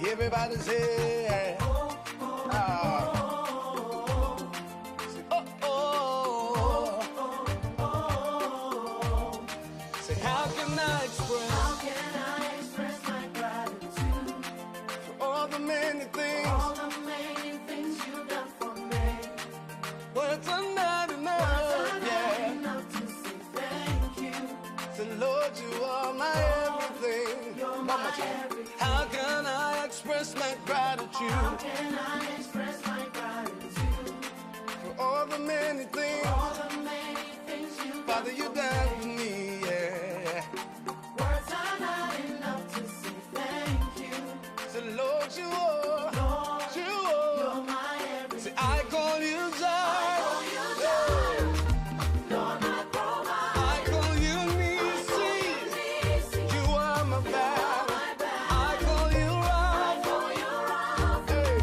Everybody say, say, how can I express my gratitude for all the many things you've done for me? Words are not enough, to say thank you. So Lord, you are my everything. You're my everything. How can I express my gratitude? How can I express my gratitude for all the many things you Father, you done for me, yeah. Words are not enough to say thank you. So Lord, you are, you're my everything. See, I call you Jireh. Lord, my provider. I call you Eunice. You are my battle. I call you Rapha. Hey.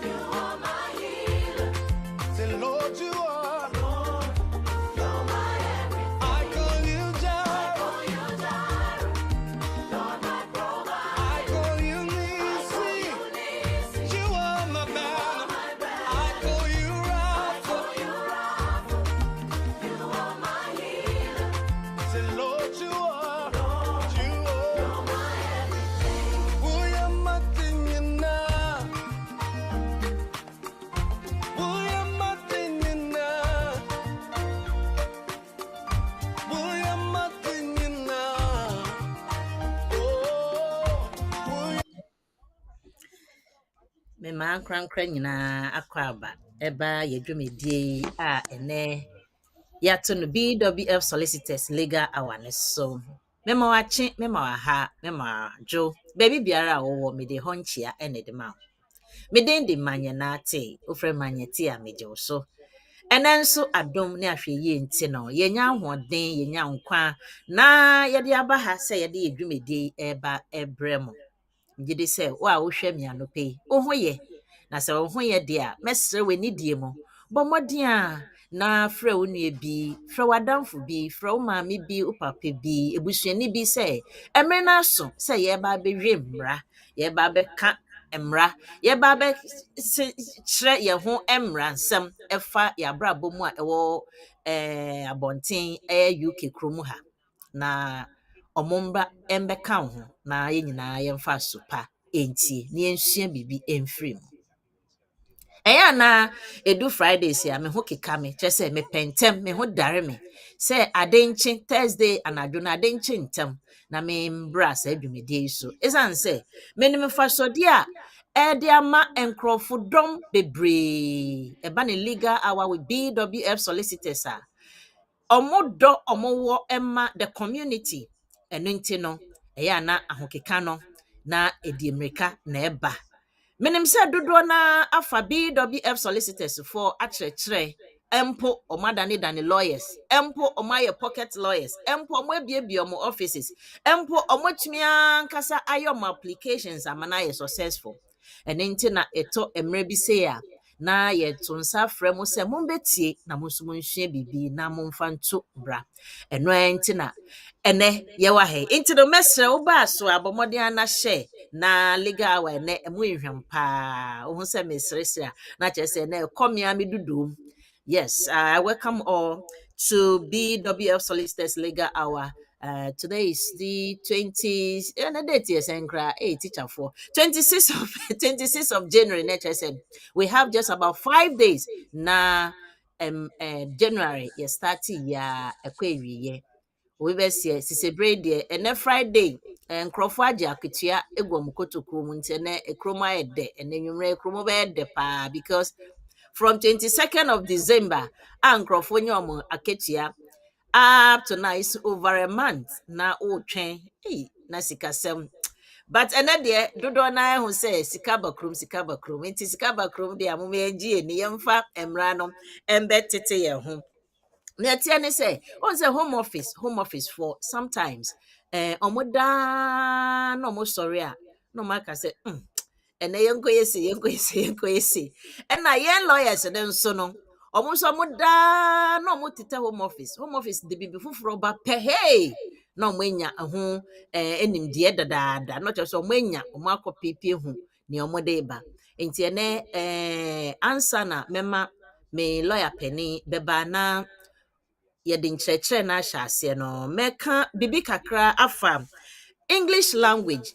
You are my healer. Say, Lord, you are. You're my everything. I call you Jireh. Lord, my provider. I call you Eunice. You are my battle. I call you Rapha. You are my healer. Say, Lord, you are. You're my everything. Uya matinyana. Uya matinyana. Uya matinyana. Oh, uya. Me ma krankra nyina akwaba eba yedwumedie a ene yato no BWF Solicitors legal awareness so mema wache mema waha mema jo baby biara wo me de honchia ene de ma me den de manye na ate ofre manye ti a meje so ene nso adom ne ahweye nti no yenya ahoden yenya nkwa na yede aba ha se yede yedwumedie eba ebremo ngide se wa wo hwe mi anope wo hoye na se wo hoye de a mesre we ni die mo bo modin a na fra wo nue bi fra wadamfo bi fra wo maame bi wo papa bi ebusuani bi se emre na so se ye ba behwe mra ye ba be ka emra ye ba be kire ye ho emra nsem efa ya brabo mu a ewo abonten UK kromu ha na omombra embeka ho na ye nyina ye mfa sopa enti ne ensua bibi emfrim eya na edu Fridays ya me ho keka me kyese me pentem me ho dare me se adenchi Thursday anadwo na adenchi ntem na me mbra sa adwumedie so esan se me ni me fa sode a ede ama enkrofodom bebre eba ne legal hour with BWF Solicitors a omodo omowo emma the community eno nti no eya na ahokeka no na ediemerika na eba menim se dodo na afa BWF Solicitors for akyerɛkyerɛ empo omadane dane lawyers empo omaye pocket lawyers empo omabiebie omo offices empo omotumi ankasa ayom applications amana ye successful eno nti na eto emre bi se ya na ye tonsa frɛ mo se mombetie na monsumo nhwe bibi na momfa nto bra eno enti na ene ye wa he enti no mesre wo ba so abomode na hye na legal wa ene emu nhwem pa wo se mesresre na kyerɛ na komia medudum. Yes, I welcome all to BWF Solicitors Legal Hour. Today is the 20th, and the date is teacher for 26th of January. Nature said we have just about 5 days na January. You starting ya ekwewie. We be see celebrate there and Friday and Crawford Jaketia egwom kotokro mu nti na ekroma ede and enwumre ekromo be ede pa because from 22nd of December and Crawford nyom aketia up to now it's over a month na o twen na sikasem but another dodo na hu say sikabakrum enti sikabakrum de amome engie ne yemfa emra no embetete ye ho na tie ne say on say home office for sometimes omoda no mo sorry a no maka say ene yenkoyesi and na yen lawyers den so no omo so omoda no mo tete home office de bibi fufuro ba pe hey no mo enya ho enimde dadaada no che so mo enya omo akopepie hu ne ɔmode ba nti ene ansa na mema me lawyer penny beba na yɛde nkyerɛkyerɛ na ahyɛ aseɛ no mɛka bibi kakra afa English language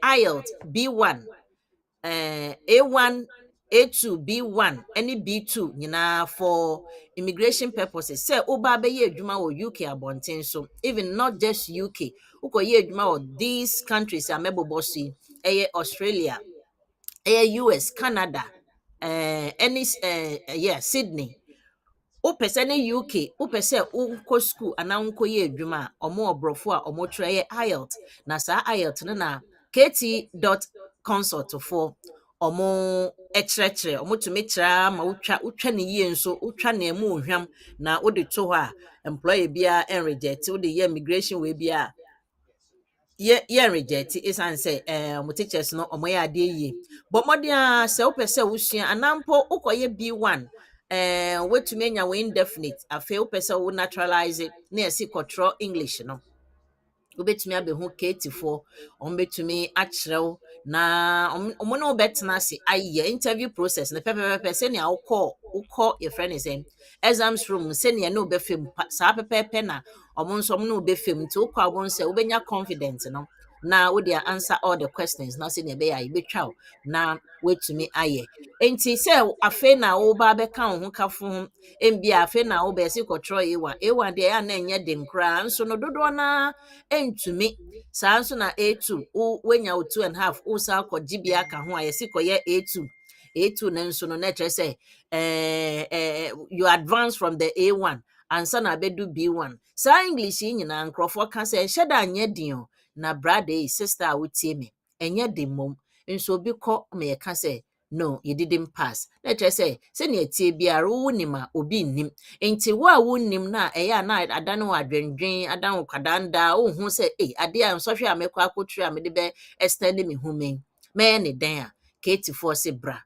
IELTS B1 A1 A2 B1 any B2 nyinaa for immigration purposes say oba bɛyɛ adwuma wɔ UK abɔnten so even not just UK wokɔyɛ adwuma wɔ these countries a mɛbobɔ so yi Australia US Canada any yeah Sydney wopɛ sɛ ne UK wopɛ sɛ wonkɔ school anaa wonkɔyɛ adwuma a ɔmo ɔborɔfo a ɔmo twerɛ yɛ IELTS na saa IELTS no na kt.consult foɔ ɔmo kyerɛkyerɛ ɔmo tumi kyerɛ ma wotwa ne yie nso wotwa ne mu ohwam na wode to hɔ a employer biara ɛnreject wode yɛ immigration wei biara yɛ reject ɛsiane sɛ mo teachers no ɔmo yɛ adeɛ yie but mmɔden a sɛ wopɛ sɛ wosua anaa mpo wokɔyɛ B1 wetumi anya wo indefinite afei wopɛ sɛ wo naturalize na yɛsi kɔtrɔ English no wobɛtumi abɛhu keetifoɔ ɔmo bɛtumi akyerɛw na ɔmo ne wobɛtena ase ayɛ interview process no pɛpɛpɛpɛ sɛnea wokɔ yɛfrɛ ne sɛ exams room sɛnea ne wobɛfɛ mu saa pɛpɛpɛ na ɔmo nso ɔmo ne wobɛfɛ mu nti wokɔ a wobɛhu sɛ wobɛnya confident no na wode answer all the questions na sɛnea ɛbɛyɛ a yɛbɛtwa wo na woatumi ayɛ nti sɛ afei na woba bɛka wo ho kafo ho mbia afei na wobɛsi kɔtrɔ A1 deɛ ɛyɛ na ɛnyɛ den koraa nso no dodoɔ na entumi saa nso na A2 wenya wo 2.5 wo sa akɔgye bi aka ho a yɛsi kɔyɛ A2 na nso no na kyerɛ sɛ you advance from the A1 ansa na abɛdu B1 saa English yi nyinaa nkurɔfoɔ ka sɛ ɛhyɛ da anyɛ den o na brother yi sister a wotie me ɛnyɛ den mmom nso obi kɔ ma yɛka sɛ no you didn't pass na kyerɛ sɛ sɛnea tie biara wo nim a obi nnim nti wo a wonnim na ɛyɛ a na adane wo adwendwen adan wo kwadanda wo hu sɛ ade a nsɔhwɛ a mɛkɔ akɔturu a mede bɛ extend me human mɛyɛ ne den a ketifoɔ se bra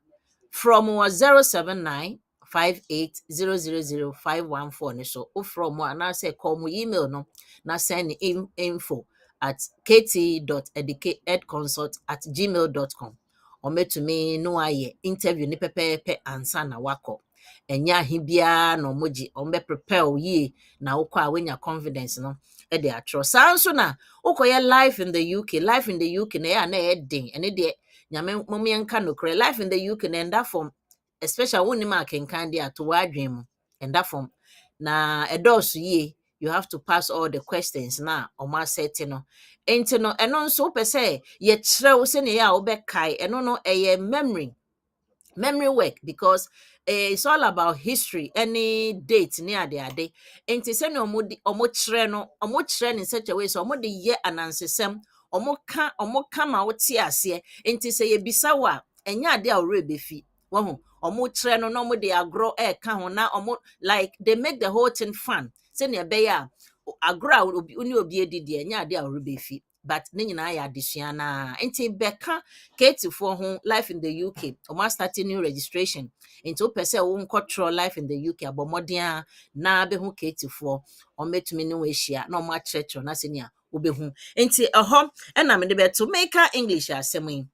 from 079 58000514 ne so wo from anaasɛ call mu email no na send info at kt.edconsult@gmail.com ɔmɛtumi no ayɛ interview ne pɛpɛɛpɛ ansa na wakɔ ɛnyɛ ahe biara na ɔmogye ɔmbɛ prepare wo yie na wokɔ a woanya confidence no ɛde atwerɛ saa nso na wokɔyɛ life in the UK na ɛyɛ a na ɛyɛ den ɛne deɛ nyame momeɛnka nokorɛ life in the UK na ɛnda fam especially wonim akenkan deɛ ato w'adwen mu ɛnda fam na ɛdɔɔso yie you have to pass all the questions na ɔmo asɛte no enti no ɛno nso wopɛ sɛ yɛkyerɛw sɛnea ɛyɛ a wobɛkae ɛno no ɛyɛ memory work because it's all about history any date ne ade enti sɛnea ɔmo kyerɛ no in such a way so ɔmo de yɛ anansesɛm ɔmo ka ma wote aseɛ enti sɛ yɛbisa wo a ɛnyɛ ade a ɔwerɛ bɛfi wɔho ɔmo kyerɛ no na ɔmo de agorɔ ɛka ho na ɔmo like they make the whole thing fun sɛnea ɛbɛyɛ a agorɔ a ne obi edi deɛ ɛnyɛ ade a ɔwerɛ bɛfi but ne nyinaa yɛ adesua na nti bɛka ketifoɔ ho life in the UK ɔmo start new registration nti wopɛ sɛ wo nkɔtrɔ life in the UK abɔmmɔden a na bɛho ketifoɔ ɔmbɛtumi ne wo ahyia na ɔmo akyerɛkyerɛ na sɛnea wobɛhu nti ɛhɔ ɛna mede bɛto meka English asɛm yi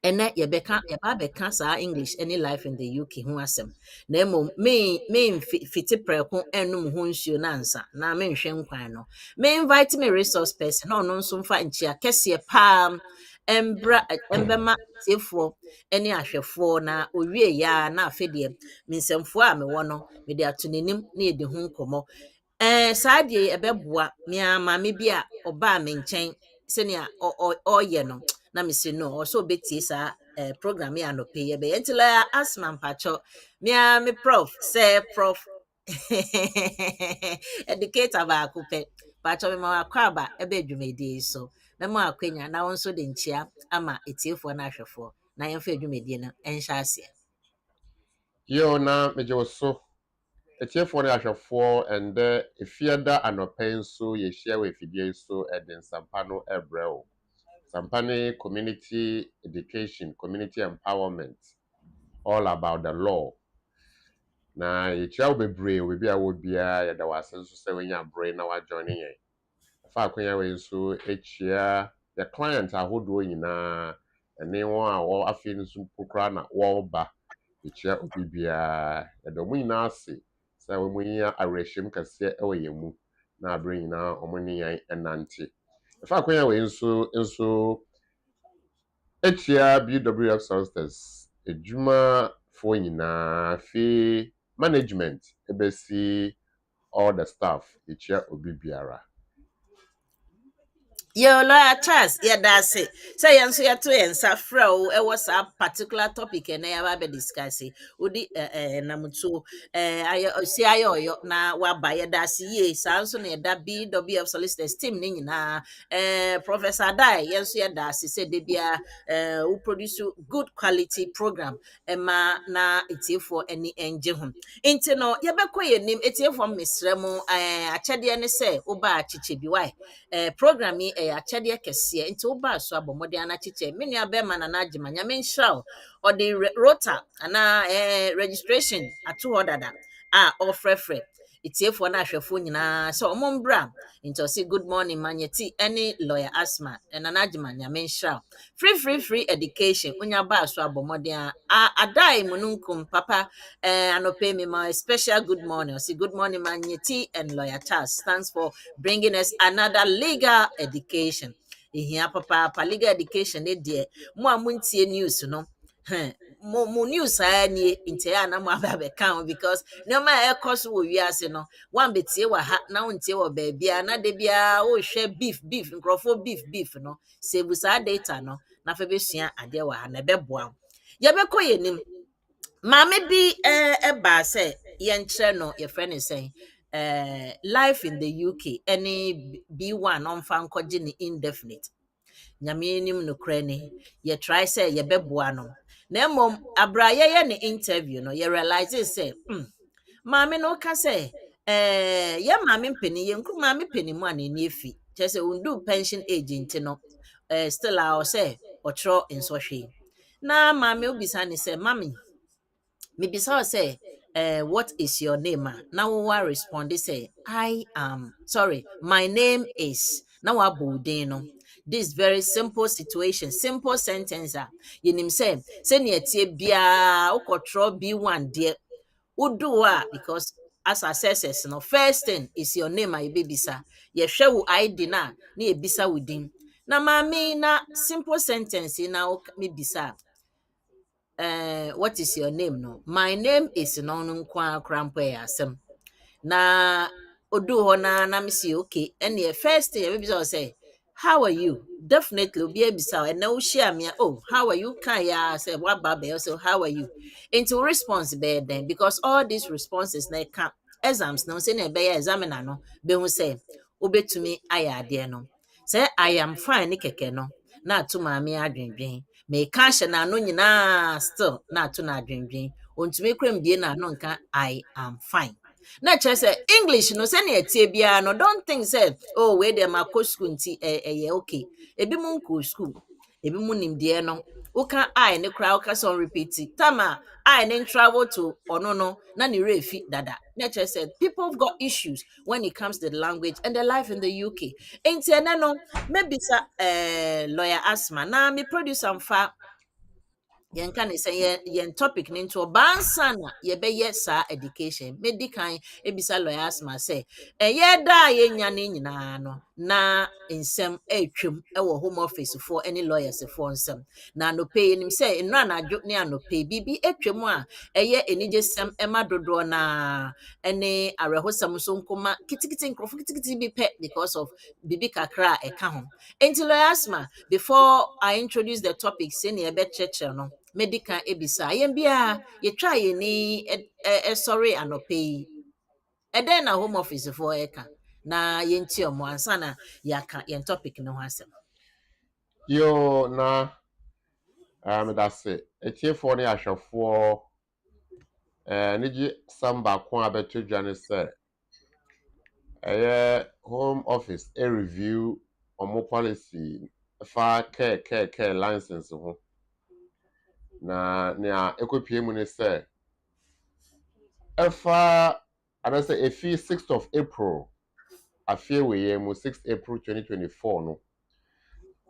ɛnɛ yɛbɛka saa English any life in the UK ho asɛm na mmom me fiti prɛko ɛnum ho nsuo na ansa na menhwɛ nkwan no me invite me resource person na ɔno nso mfa nkyia kɛseɛ paa ɛmbɛma tiefoɔ ɛne ahwɛfoɔ na owie ya na afɛ deɛ nsɛmfoɔ a mewɔ no mede ato n'anim na yɛdi ho nkɔmmɔ saa deɛ ɛbɛboa mea maame bi a ɔbaa me nkyɛn sɛnea ɔyɛ no na me say no also betie saa program ya no pay be until Asmah mpacho me prof say prof educator ba akupe pacho me ma akwa ebe dwumedi so me ma akwanya na won so de nchia ama etiefo na ahwefo na yemfa dwumedi no enhya ase yo na meje so etiefo na ahwefo ende efiada anopen so ye share we fidie so edin sampa no ebreo Sampani community education, community empowerment, all about the law. Na yɛkyia wo bebree obi a wo bia yɛda wase nso sɛ wenya brain na wa joining yɛn. Fa akwanya we nso ekyia the client ahodoɔ nyinaa ɛne wɔn a wɔ afei nso mpo koraa na wɔreba ekyia obi biara yɛde wɔn nyinaa ase sɛ wɔn nyinaa awerɛhyɛm kɛseɛ ɛwɔ yɛn mu na abere nyinaa wɔn ne yɛn ɛnante ɛfa akɔnya wei nso ekyia BWF Solicitors adwumafoɔ nyinaa afei management ebesi all the staff ekyia obi biara. Yo lawyer Charles yɛda say yɛn nso yɛto yɛn nsa frɛ wo ɛwɔ saa particular topic ɛna yɛaba bɛ discuss wodi namuto ayɛ ɔyɔ na waba yɛda ase yie saa nso na yɛda BWF Solicitors team ne nyinaa Professor Adai yɛn nso yɛda ase sɛ de bia wo produce good quality program ɛma na etiefoɔ ani ɛngye ho nti no yɛbɛkɔ yɛn nim etiefoɔ mesrɛ mu akyɛdeɛ ne sɛ woba akyekyɛ bi why program yi akyɛdeɛ kɛseɛ nti woba so abɔ mmɔden anakyekyɛ me nua bɛma na nagyema nyame nhyira wo ɔde rota anaa registration ato hɔ dada a ɔfrɛfrɛ etiefoɔ na ahwɛfoɔ nyinaa sɛ ɔmo mbra nti ɔsi good morning manyeti ɛne lawyer Asmah ɛna nagyema nyame nhyira wo free education onya ba so abɔ mmɔden a adai mununkum papa anope me my special good morning ɔsi good morning manyeti and lawyer Charles stands for bringing us another legal education. Ihia papa legal education ne de mo a muntie news no. Mo news ani ntie na mo aba be kan because no ma e cost wo wiase no. Wan betie wa ha na wontie wo ba bia na de bia wo hwe beef nkrofo beef no. Save sa data no na fa be sua ade wa ha na be boa. Ye be kɔ yenim. Maame bi eba say yenkyerɛ no ye friend is saying life in the UK any B1 on fan kɔgye indefinite nyame nim no kra ni ye try say ye bɛboa no na mmom abra ye ne interview no ye realize say maame no ka say ye maame mpani ye nku maame pani mu an ni efi kyerɛ sɛ undu pension age nti no still a say ɔtwerɛ nsɔhwɛ na maame obisa ne say mami mebisa say what is your name? Now one respond say, my name is now abudeno. This very simple situation, simple sentence. You nim say near bia okotro B1 dear udua because as assessors no first thing is your name my baby sir. Ye share wo ID na ye bisa within. Na mami na simple sentence na me bisa. What is your name no? My name is Nonunkwa Crampe Asem. Na odu ho na me say okay. And the first thing maybe I say, how are you? Definitely be bisa and now share me. Oh, how are you? Can ya say what baby also how are you? Into response be then because all these responses na can exams no say na be examiner no be hu say obetumi aya ade no. Say I am fine ni keke no. Na to maame adwendwen me ka hye na no nyina still na to na adwendwen ontumi kram bie na no nka I am fine na chere say English no say na etie bia no don't think say oh we dem akọ school nti okay ebi mu nko school ebi mu nimde no uka I ne kra uka so repeat tama I ne travel to ono no na ne refi dada na chere say people got issues when it comes to the language and the life in the UK enti ene no maybe sa lawyer Asmah na me producer mfa yen kan say yen topic ni nto bansa na ye be sa education medical ebisa lawyer Asmah say ye da ye nya ne nyina no na nsem atwam e wo home office for any lawyers for nsem na no pay nim say nra na adwo ne ano pay bibi atwam a eye enije sem e ma dodo na ene arehosam so nkoma kitikiti nkrofo kitikiti bi pe because of bibi kakra e ka ho enti lawyer Asmah before I introduce the topic say ne be cheche no medical ebisa yen bia ye try ye ni sorry anope eden na home office for eka na yenti omo ansa na yaka yen topic no ho asem Yo na that's it. Etiefo ne ahwefo niji samba ko abeto dwane se home office a review omo policy fa care license ho na ekopie mu ne se efa ana say efi 6th of April afie we mu 6th April 2024 no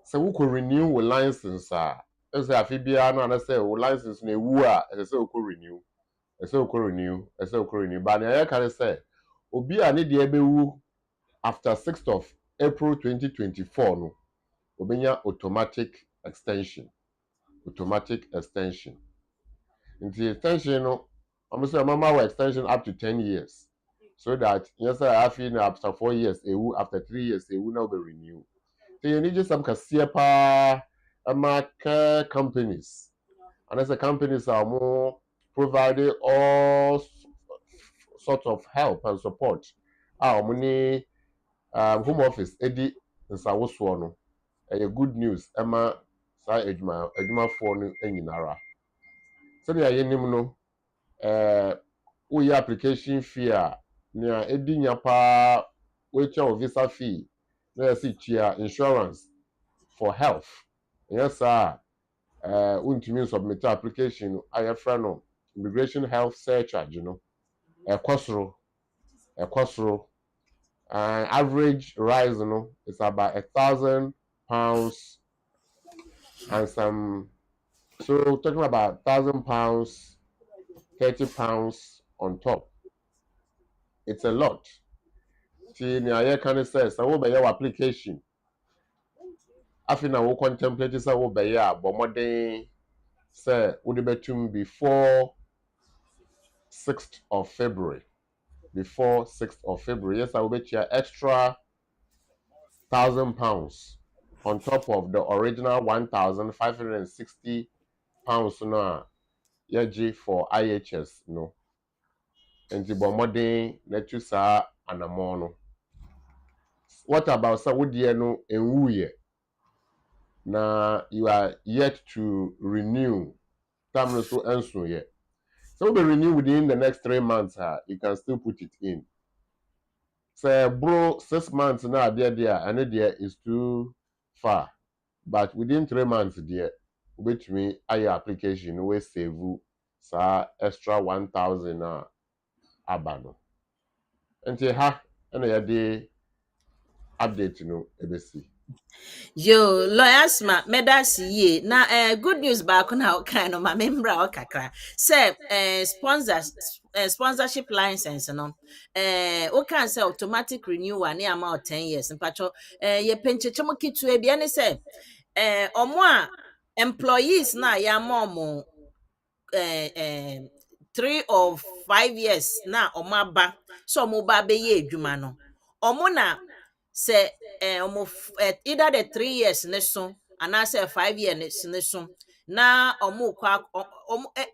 So we could renew with license. As a Fibia, no, and say, license ne wua, as a renew. As a renew. But I can say, Obi a need the after 6th of April 2024, no, Obenya automatic extension. In the extension, no, I'm saying, Mama, extension up to 10 years. So that, yes, I feel after 4 years, after 3 years, they will not be renewed. So you need just some Kasiapa companies. And as the companies are more providing all sorts of help and support. Our money home office Eddie and Sawoswano. A good news, Emma Sa Edma phone enyinara. So the ayenim no we application fee near Eddie Nyapa which visa fee. Let's see insurance for health. Yes, sir. Untimi submit application ayefra no immigration health surcharge, you know. Ekosoro. Average rise, you know, it's about £1,000 and some. So talking about £1,000, £30 on top. It's a lot. See, near can say, so what by your application? I think I will contemplate this. I will be but more than say would be before 6th of February. Before 6th of February, yes, I will bet you extra £1,000 on top of the original £1,560 no yaji for IHS no. And the bomodin let you sa anamono. What about sa would no enwuye? Na you are yet to renew. Time so enso yet. So we renew within the next 3 months. You can still put it in. Say, bro, 6 months now, there, and there is too far. But within 3 months, there, which means your application will save you extra 1,000 abano. And you have and update ABC. Yo, lawyer Asmah, medasi ye. Na good news back on how kind of my member or kakra. Say sponsorship license no. O can say automatic renewal near about 10 years. And patcho ye penche chomo kitu e bi say omo a employees na ya momo 3 or 5 years na omaba so omo be ye adwuma no. Omo na say either the 3 years ne so and I say 5 years ne so na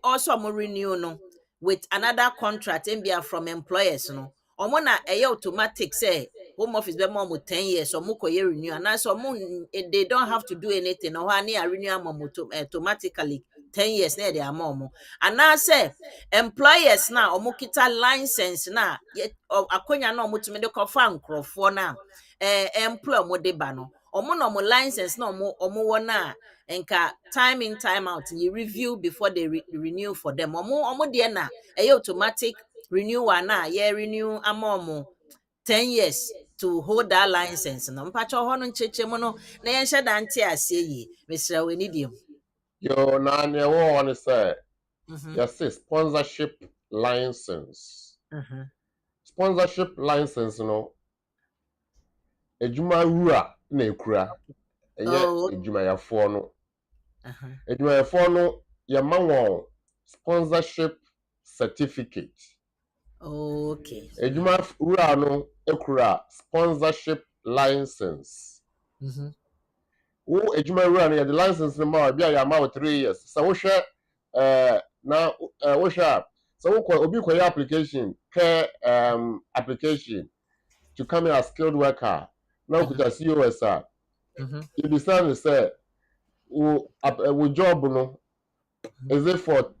also renew no with another contract mbia from employers no na automatic say home office be more 10 years ko ye renew and so they don't have to do anything no ani renew automatically 10 years na dey amom and I say employers na kita license na akonya na tumi de kofa nkrofo na employ mo de ba no no mo license na wo na enka time in time out you review before they renew for them de na automatic renewal na ye renew amom 10 years to hold that license no mpacho ho no ncheche mo no na yen hye da nte ase yi mesra we ni dim Yo, na ne wo on say mhm yes, sponsorship license. mhm Sponsorship license no ejuma wura na ekura. Enye oh ejumayafo no. uh-huh. Ejumayafo no yama won sponsorship certificate. Okay. Ejuma wura no ekura sponsorship license. Mhm. Wo ejuma wura no the license no ma bia ya ma 3 years. So wo hwe na wo hwe so wo obi ko application application to come as skilled worker. Now kuta COS Mhm. you decide to say wo job no is it for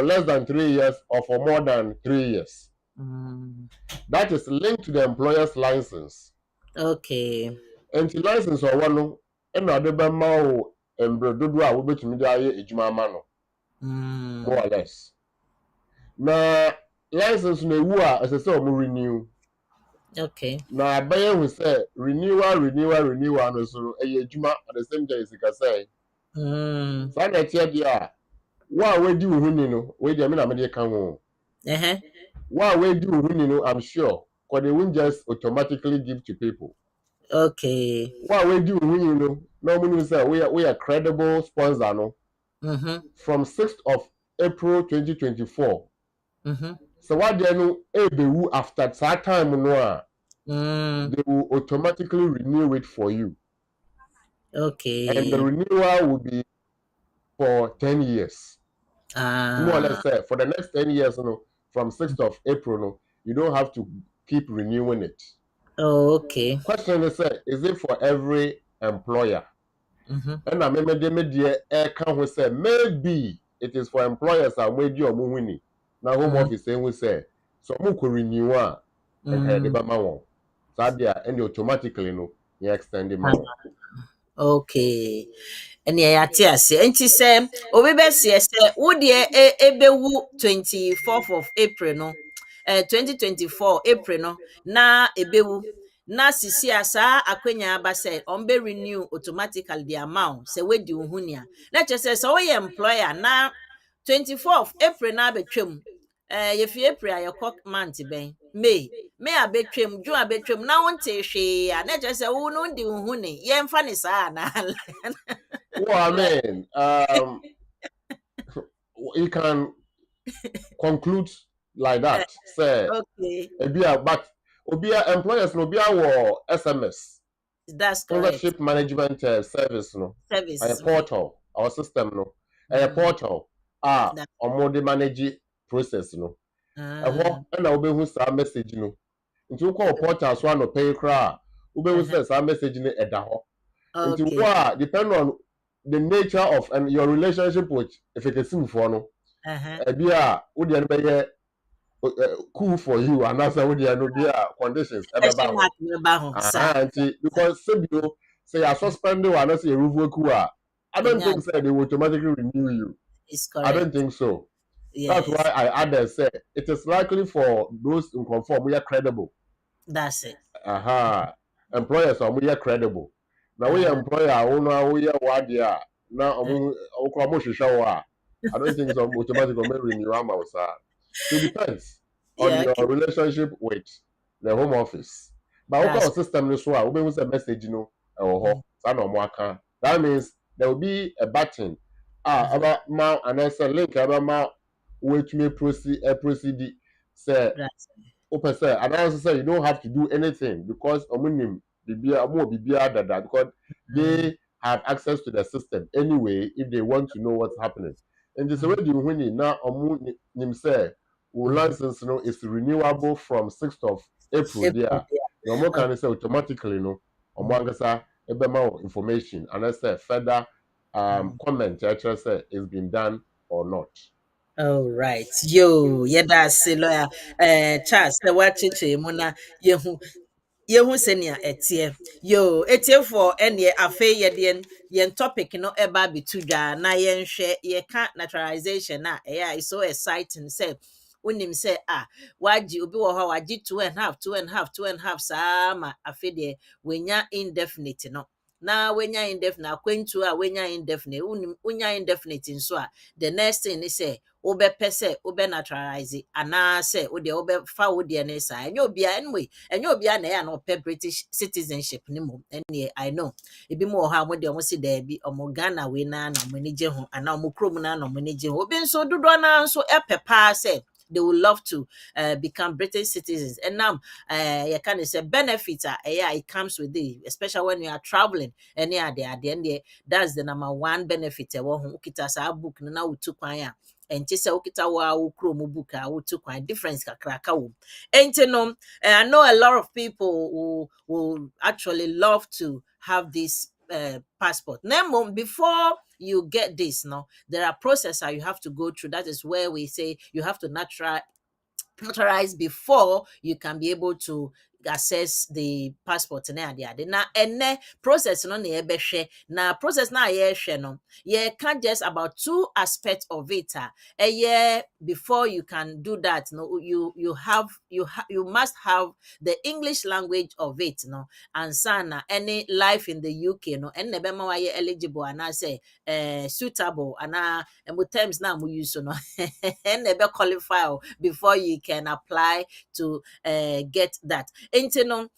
less than 3 years or for more than 3 years? Mm. That is linked to the employer's license. Okay. And the license or one no and na de be ma o embredodo a wo betumi de aye ejuma ma no more or less. Na license no ewu a ese se o mo renew. Okay. Na abɛyɛ hu sɛ renewal no so no ɛyɛ adwuma at the same time sika sɛ. Mm. Saa na ɛteɛ deɛ a wo a wadi wo ho ni no wei deɛ me na mede ka ho. Uh-huh. Wo a wadi wo ho ni no I'm sure because they won't just automatically give to people. Okay. Wo a wadi wo ho ni no na ɔmo nim sɛ woyɛ credible sponsor no Mm-hmm. from 6th of April 2024. Mm-hmm. So what they know ebewu after that time no a Mm. they will automatically renew it for you. And the Okay. renewal will be for 10 years. More or Ah. less say for the next 10 years, from 6th of April, you don't have to keep renewing it. Oh, okay. Question is it for every employer? Mm-hmm. And I remember they made the say maybe it is for employers and we do winning. Now home Mm-hmm. office saying we say so we could renew and kind of Mm. the so there and automatically you extend the money. Okay. And yeah, yes. And she said, "Oh, we best yes. Would ye ebewu 24th of April no? 2024 April no. Na ebewu. Na sisi asa akwenya aba said on be renew automatically the amount. Say we di uhunia. Na just say so we employer na 24th April na betwem. Ye fi April a your month ben. May abetwam June abetwam na wonte hwe a na kyerɛ sɛ wo no ndi wo hu ne yɛmfa ne saa na Well, I mean, you can conclude like that. Say, okay, but obia employers no obia wo SMS that's correct. sponsorship management service no a Services portal our system no a mm, portal that, omo de manage process no uh, ɛhɔ na wobɛhu saa message no nti wokɔ portal so anɔpɛ kra wobɛhu uh-huh, sɛ saa message no ɛda hɔ nti wo okay, a depend on the nature of and your relationship with efekesimfoɔ no uh-huh. ebi a wo deɛ no bɛyɛ cool for you anaasɛ wo deɛ no bi a conditions Question ɛbɛba ho mark me ba ho sa nti because sebio say you suspend or not say you revoke I don't enya think say they will automatically renew you. is I don't correct. think so. That's why Yes, I added say it is likely for those in conform we are credible. that's it. Aha. Employers are we are credible. Now we Uh, employer we are what they are. Now I don't think so automatically may renew am sir. So it depends on yeah, your okay, relationship with the home office. But that's what system no so we will message mm, that means there will be a button mm-hmm, about now and then say link about now which may proceed say that's open say and also say you don't have to do anything because omunim bibia dada because mm, they have access to the system anyway if they want to know what's happening. And this mm, already when now nim say mm-hmm. license is renewable from 6th of April April, there. yeah. No more Okay. can say automatically omo Mm, angasa ebema information and I say further mm. comment actually say it's been done or not. Oh right. Yo, yeah, that's a lawyer. Charles, the watch it, Mona, yehu senia etie yo etie for ene afe yen topic no eba bitu dwa na yen hwe ye ka naturalization na is so exciting say unim say waji obi wo ha waji 2.5 2.5 2.5 saa ma afe de wenya indefinite no na wenya indefinite akwantu wenya indefinite unim unya indefinite nso the next thing is say wobɛpɛ sɛ wobe naturalize anaasɛ wode wobɛfa wo deɛ ne saa ɛnyɛ obia anyway ɛnyɛ obia na ɛyɛ a na ɔpɛ british citizenship ne mmom ɛneɛ I know ebi mu wɔ hɔ a mode ɔmo se daabi ɔmo ghana wei naa na ɔmo ani gye ho anaa ɔmo kurom naa na ɔmo ani gye ho obi nso dodoɔ naa nso ɛpɛ paa sɛ they would love to become British citizens. And now, you can say benefits it comes with it, especially when you are traveling. And yeah, that's the number one benefit. Kita sa book na utu kwanya. And just okita wa ukro mubuka utu kwanya difference kakraka wo. And I know a lot of people who actually love to have this passport. Now, before you get this, no, there are processes you have to go through. That is where we say you have to naturalize before you can be able to access the passport na ade na ene process no na yebehwe na process na yehwe no ye can just about two aspects of it before you can do that no you must have the English language of it no and sana any life in the UK no enne be ma ye eligible and I say suitable and terms na mo use no enne be qualify before you can apply to get that. Enti no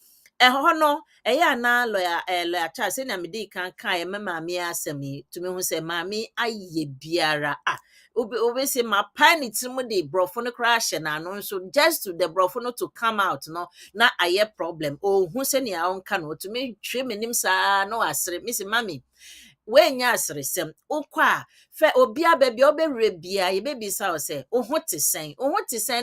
ɛhɔ no ɛyɛ na lawyer Charles na me di kan kan me maame asɛm yi to me hu sɛ maame ayɛ biara obe say ma pa ne tirim de brofo no kra hye na no so just to the brofo no to come out no na ayɛ problem hu sɛ ne a onka no to me hwe me nim saa no asere me say mami wenya aseresem ukwa fe obia baby obewre bia ye baby sa o say oho te sen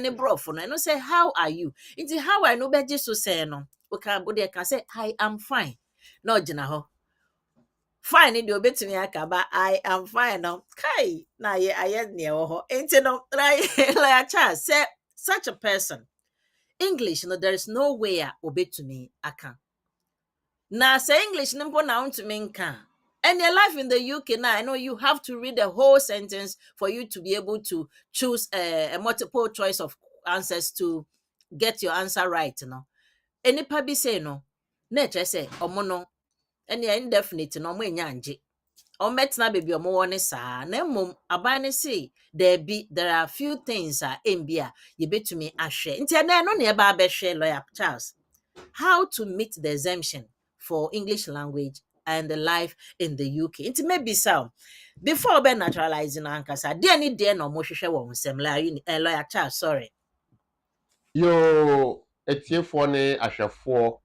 ne brofo no say how are you inti how I no beje so sen no o kan body can say I am fine no gina ho fine de obetumi aka ba I am fine no kai na ye aye ne ho inti no like cha say such a person English no there is no way obetumi aka na say English nimpo na untumi nka. And your life in the UK now, I know you have to read the whole sentence for you to be able to choose a multiple choice of answers to get your answer right. No, any pabi say no, nature say omono, and you're indefinite no more nyanji. Or metna baby or more sa na mum abane say there are few things mbia you bet to me ashe. Intia na no nearby be share lawyer Charles. How to meet the exemption for English language and the life in the UK. It may be so. Before be naturalizing ankasa, there ni there no mo hwehwe wo nsem lawyer Charles, sorry. Yo etiefo ne ahwefo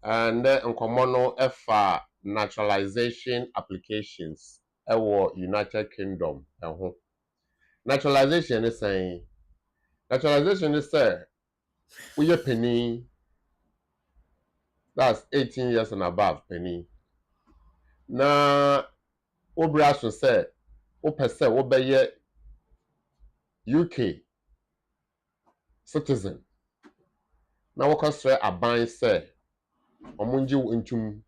and nkomo no efa naturalization applications ewo United Kingdom eho. Naturalization is saying we are penny that's 18 years and above penny. Na obra so say o pese wo be ye UK citizen. Na wo kosre aban say omunji ntum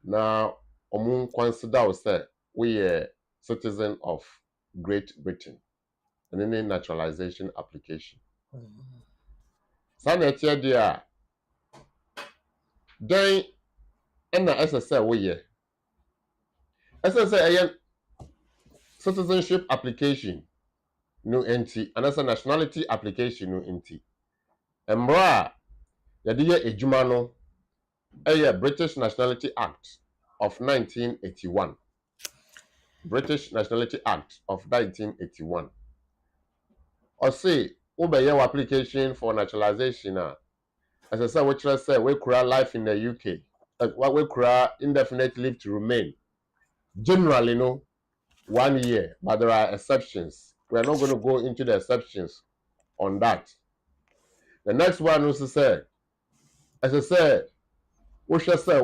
na omun consider say we are citizen of Great Britain and any naturalization application. Sana etia dia then na SSL we ye SSL citizenship application no enti and as a nationality application no enti embra yade ye ejuma no British Nationality Act of 1981. British Nationality Act of 1981. Or say obey your application for naturalization as I said which say we cry life in the UK what we cry indefinite leave to remain generally no 1 year, but there are exceptions. We are not going to go into the exceptions on that. The next one was to say, as I said, we shall say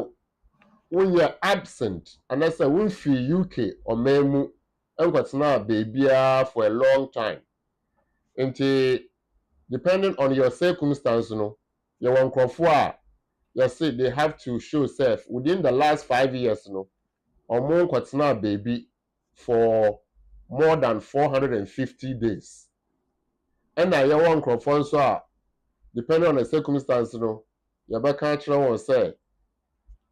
when you're absent and I say we feel UK or memu and what's now baby for a long time. Until depending on your circumstance, you know, you want crofwa, you say they have to show self within the last 5 years, you know, or more what's now baby for more than 450 days. And now you want crofwa so depending on the circumstance, you know, you can't one say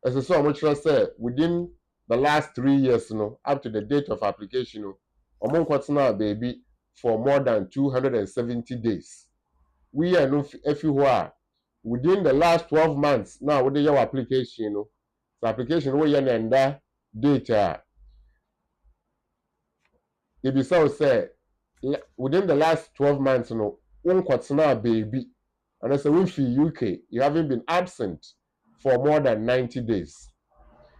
as I saw much say within the last 3 years, you know, up to the date of application, you know, among what's now baby for more than 270 days. We are no everywhere within the last 12 months now with your application, you know. So application we and that data. If you say within the last 12 months, you know, one what's now baby. And I say we feel UK, you haven't been absent for more than 90 days.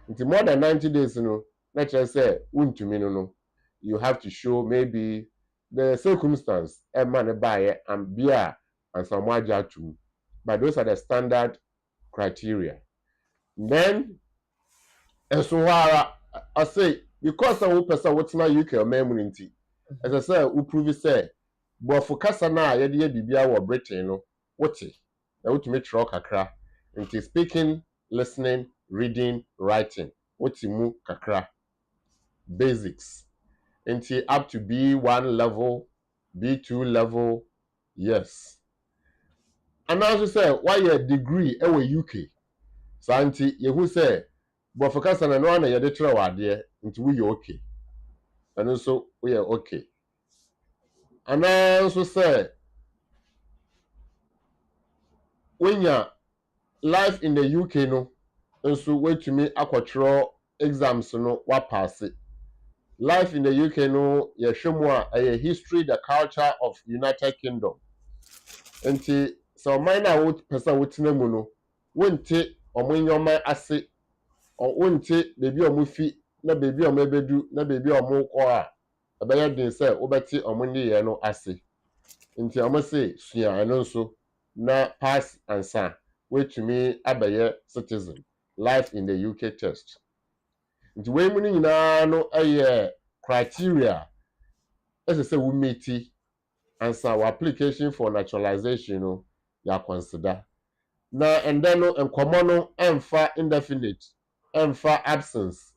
Until more than 90 days, you know, let's just say, you have to show maybe the circumstance, a man buy and beer and some waja too. But those are the standard criteria. Then, and so I say, because I will person what's not UK or memory, as I say, we prove it say, but for Casana, Yadia Bibia or Britain, no, what's it? na wotumi kyerɛw kakra. Nti speaking, listening, reading, writing. Wote mu kakra. Basics. Nti up to B1 level, B2 level, yes. Anaa nso sɛ woayɛ degree ɛwɔ UK. Saa nti yehu sɛ borɔfo kasa na no na yɛde kyerɛ wɔ adeɛ nti woyɛ okay. Ɛno nso woyɛ okay. Anaa nso sɛ wonya life in the UK no nso woatumi akɔtwerɛ exams no wapaase. Life in the UK no yɛhwɛ mu a ɛyɛ history, the culture of United Kingdom. Nti sɛ ɔman no a wopɛ sɛ wotena mu no wonte ɔmo nneɛma ase, wonte baabi a ɔmo fi na baabi a ɔmo ɛbɛdu na baabi a ɔmo kɔ a ɛbɛyɛ den sɛ wobɛte ɔmo nneyɛe no ase. Nti ɔmo se sua ɛno nso na pass ansa woatumi abɛyɛ citizen. Life in the UK test. Nti wei mu no nyinaa no ɛyɛ criteria ɛsɛ sɛ wo meeti ansa wɔ application for naturalization no yɛ consider. Na ɛndɛ no nkɔmmɔ no ɛmfa indefinite, ɛmfa absence,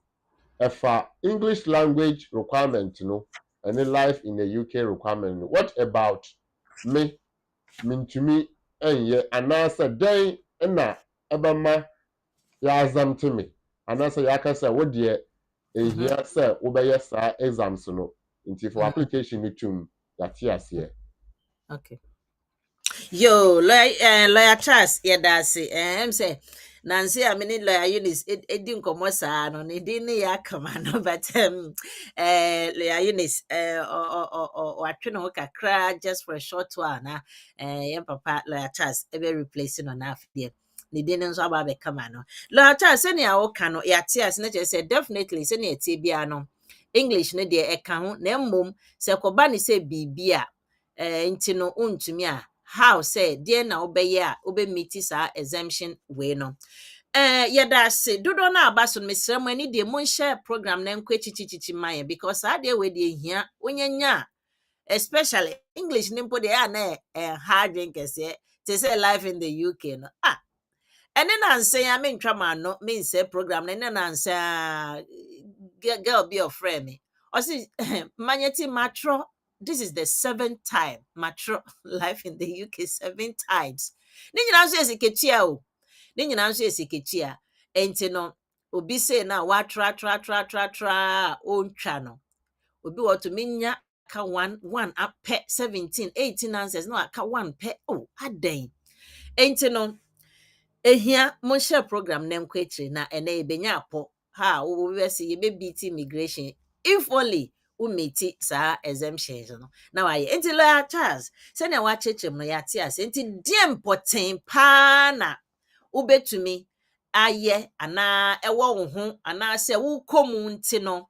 ɛfa English language requirement no ɛne life in the UK requirement no. What about me? Mintumi ɛnyɛ anaasɛ dɛn ɛna ɛbɛma yɛazamte me anaasɛ yɛaka sɛ wo deɛ ehia sɛ wobɛyɛ saa exams no nti for application no tum yɛate aseɛ. Okay. Yo, lawyer Charles, yɛda ase. Em say Nancy, I mean lawyer Eunice, didn't come saa no, ne din ne yakama no, but lawyer Eunice, watwe no kakra just for a short while na, yɛn papa lawyer Charles ebe replacing on after. Ne din nso aba be kama no. Lawyer Charles, sɛ nea woka no, yɛate ase na kyerɛ sɛ definitely sɛ nea tie bia no. English ne deɛ ɛka ho na mmom sɛ kɔba ne sɛ biribi a nti no untumi a how say deɛ na wobɛyɛ a wobɛmiti saa exemption wei no yɛda ase dodo na aba so no mesrɛ mo ani deɛ monhyɛ program na nkɔ chichichichi man because saa deɛ wei deɛ hia wonyanya especially English ne mpo deɛ na hard drink kɛseɛ te sɛ life in the UK no ɛne nanse a mentwa ma no mensɛ program na ɛne nanse girl be your friend me ɔse manyeti matro. This is the 7th time matro life in the UK 7 times. Ni nyina nso esiketia o. Ni nyina nso esiketia. Enti no obi say na wa tra ontwa no. Obi want to minya ka one up pe 17 18 answers no aka one pe oh aden. Enti no ehia mo share program na nkwachi na ene ebenya apọ ha wo we say ye be beat immigration if only umeti saa exemptions no na why enti lawyer Charles say na wa chechem no ya te ase enti die important pa na ubetumi aye ana ewo wo ho ana se wo komu nti no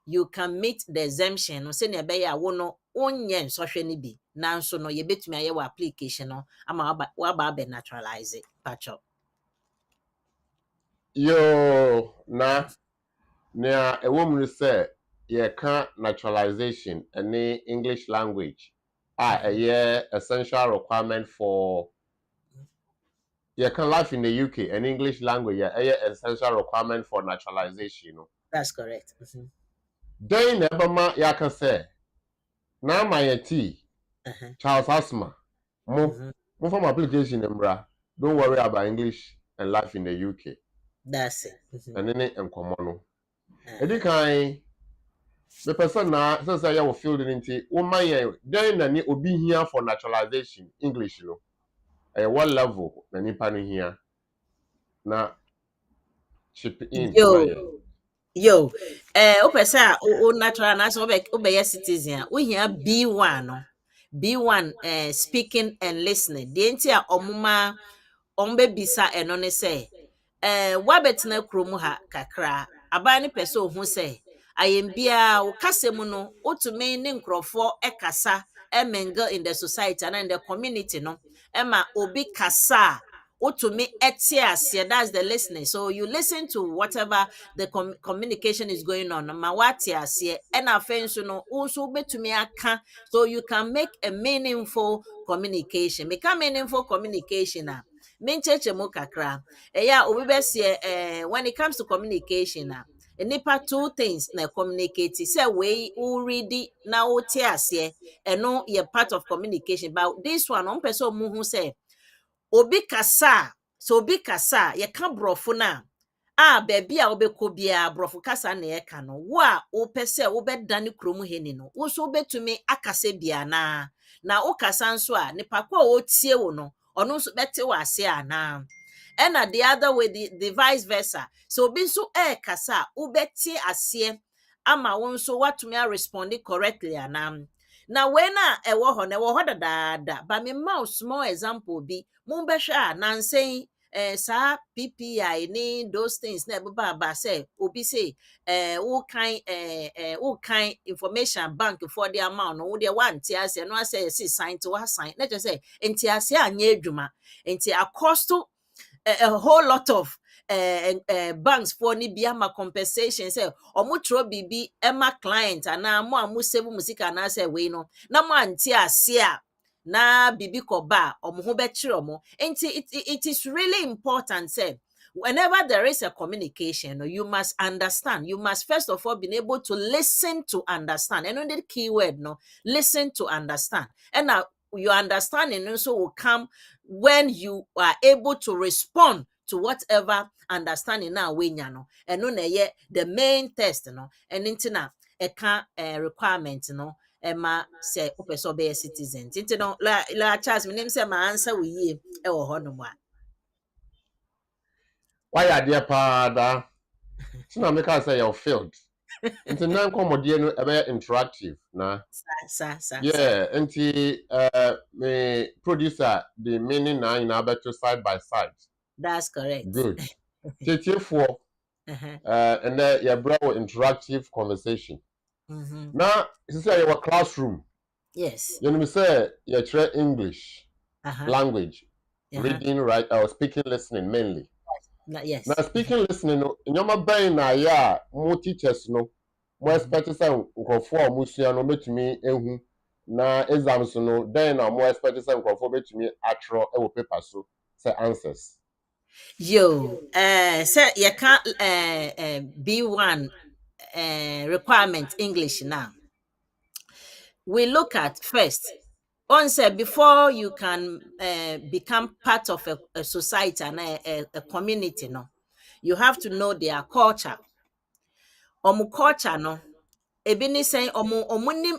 you can meet the exemption no say na be ya wo no onye nsohwe ni bi nanso no ye betumi aye wo application no ama wa ba be naturalize patcho. Yo na nea ɛwɔ mu no sɛ yɛka naturalization ɛne English language ɛyɛ essential requirement for yɛka life in the UK and English language ɛyɛ essential requirement for naturalization no. That's correct. Then na ɛbɛma yɛaka sɛ Naa Manye Ten, Charles Asmah mo form application mmra. Don't worry about English and life in the UK. That's it. And then nkɔmmɔ no. Edi kan the person na say ya wo field nti wo man yɛ then na ni obi hia for naturalization English no. What level na nipa no hia na chip in. Yo, opesa o natural na so obey citizen we hia B1 no. B1 speaking and listening. The nti a omuma ombebisa eno ne say wabetena kromu ha kakra aba ne pese ohun say ayembia wo kasem no otumi ne nkrofo ekasa emingle in the society and in the community no ema obi kasa otumi etias, that's the listening. So you listen to whatever the communication is going on ma watias and afenso no also betumi aka so you can make a meaningful communication. Make a meaningful communication mencheche mu kakra eya obi besie when it comes to communication na nipa two things na communicate say we read na o tie ase eno ye part of communication but this one on person mu hu say obi kasa so obi kasa ye ka brofo na baby a obekọ bia brofo kasa na ye ka no wo a wo pese wo bedane krom heni no wo so betumi akase bia na wo kasa nso a nipa ko o tie wo no ono nso bete wo ase ana and the other way the vice versa so obi nso kasa wo bete ase ama wo nso watumi a respond correctly ana na when ewo ho na ewo ho dadaada ba me mouse small example bi mo be hwe a nansen sa PPI ni those things na eba ba say obi say wo kind information bank for the amount no wo de one tia say no say sign to wa sign na just say enti ase anya adwuma enti akosto a whole lot of banks for ni bia ma compensation say omo tro bibi ema client ana mo amu save musika na say we no na mo anti ase a na bibi ko ba omo ho be kire omo enti it is really important say whenever there is a communication you must understand you must first of all be able to listen to understand and on the key word no listen to understand and now your understanding also will come when you are able to respond to whatever understanding now we no and no na the main test no and intina e can requirement no e ma say opeso be citizen intina no la Charles me name say my answer we ye e wo ho no mo Why are there pa da? So na make us say your field. Nti na nkomodie no ebe interactive na. sa Yeah, nti me producer the meaning na in abeto side by side. that's correct. Good. Tete for and then your bro interactive conversation. Now, this is your classroom. Yes. You know, say you try English language, reading, right, or speaking, listening mainly. Yes. Now, speaking, listening, in your brain, yeah, more teachers, no, more expected some for Musia, no, to me, na exams, no, then more expected some for me, actual paper, so say answers. Yo, say you can't B1 requirement English now. We look at first. On said before you can become part of a society and a community, no, you have to know their culture. Culture, no. Ebi ni sen omo ni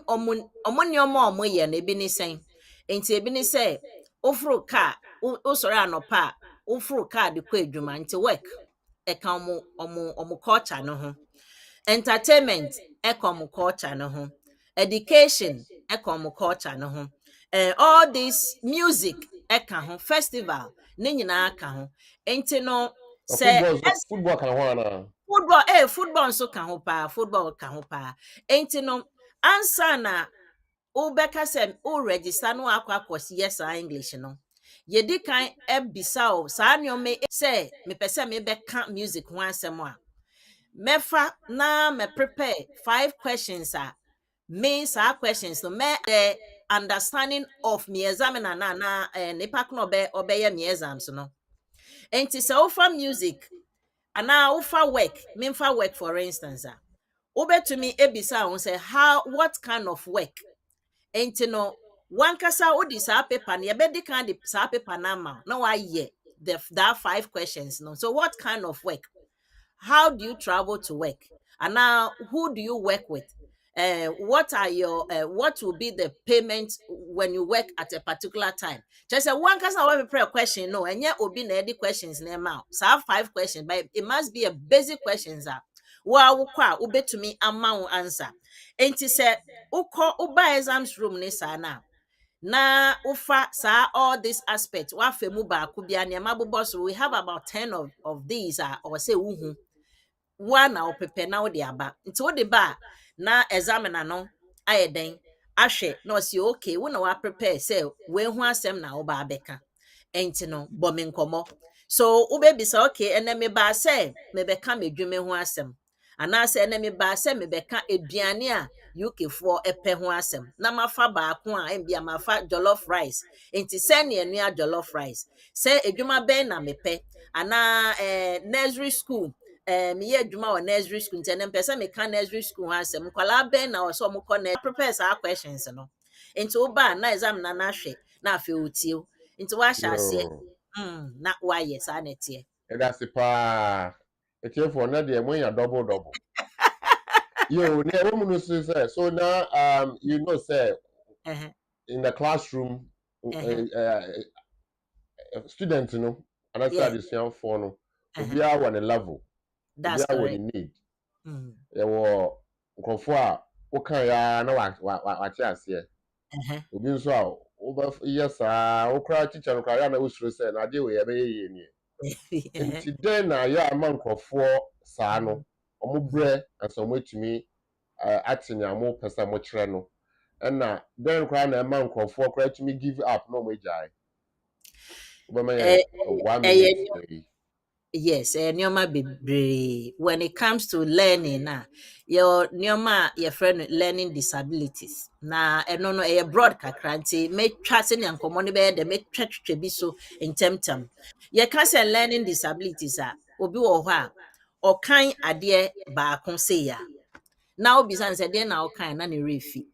omo ye na ebi ni sen. Enti ebi ni say ofuru car usoro anopa ofuru car de kwa adwuma nti work e ka omo culture no ho. Entertainment e ka omo culture no ho. Education e ka omo culture no ho. All this music e ka ho, festival ne nyina ka ho. Enti no say Football can one. football nso ka ho pa football ka ho pa enti no answer na ubeka se o register no akwa yes English no ye di kan ebisa o sa me say me pese me beka music ho asem a mefa na me prepare 5 questions me sa questions no me the understanding of me examiner na nipa ko obeye me exams no enti se ofa music ana ufa work memfa work for instance ubetumi ebisa won say what kind of work enti no wankasa odi sa paper na yebedi kan di sa paper na ma na wa ye that 5 questions no so what kind of work how do you travel to work and now who do you work with what are your what will be the payment when you work at a particular time just say one person will prepare a question no and yet obi na the questions na ma so have 5 questions but it must be a basic questions wa kwa ubetumi ama answer enti say ukọ uba exams room ni sa na ufa sa all this aspect wa femu ba ku bia na mabobo so we have about 10 of these or say uhu one na prepare na odi aba nti odi ba na examiner no ayeden ahwe na osi okay wo na wa prepare say we hu asem na wo ba abeka enti no bomi nkomo so wo be bisa okay ene me ba say me beka medwume hu asem anaasɛ na meba sɛ mebɛka aduane a UK foɔ ɛpɛ ho asɛm na mafa baako a ɛmbia mafa jollof rice enti sɛ ne anua jollof rice sɛ adwuma bɛn na mepɛ ana nursery school meyɛ adwuma wɔ nursery school nti ɛnɛ mpɛ sɛ meka nursery school ho asɛm nkwalaa bɛn na wɔsɛ ɔmokɔ na prepare saa questions no nti woba na exam na nahwɛ na afei wotie nti wahyɛ aseɛ Yo. na wayɛ saa na ɛteɛ That's the pa. It's here for another when you're double. Yo, ne woman say so now you know say uh-huh, in the classroom uh-huh, students you know and I yeah, said this young for no uh-huh, obi a one level obi that's a one correct. need Mm, there were nkofo a wokan ya na wa che ase uh-huh. obi nso a wo yes okra teacher no kra na usuro say na de we ye be ye ni Uh-huh. nti den na ya ama nkofo saa no Mm, omo bre aso mo etumi atenya mo pesa mo kire no na den kra na ema nkofo kra etumi give up no mo ejai obama eh, ye 1 eh, minute yes, nneɛma bebree when it comes to learning your nneɛma your friend learning disabilities na ɛno no ɛyɛ broad kakra nti mɛtwa sɛnea nkɔmmɔ no bɛyɛ dɛ mɛtwa twitwa bi so ntɛmtɛm yɛka sɛ learning disabilities a obi wɔ hɔ a ɔkan adeɛ baako sei a na obisa no sɛ deɛ na ɔkan na ne werɛ fi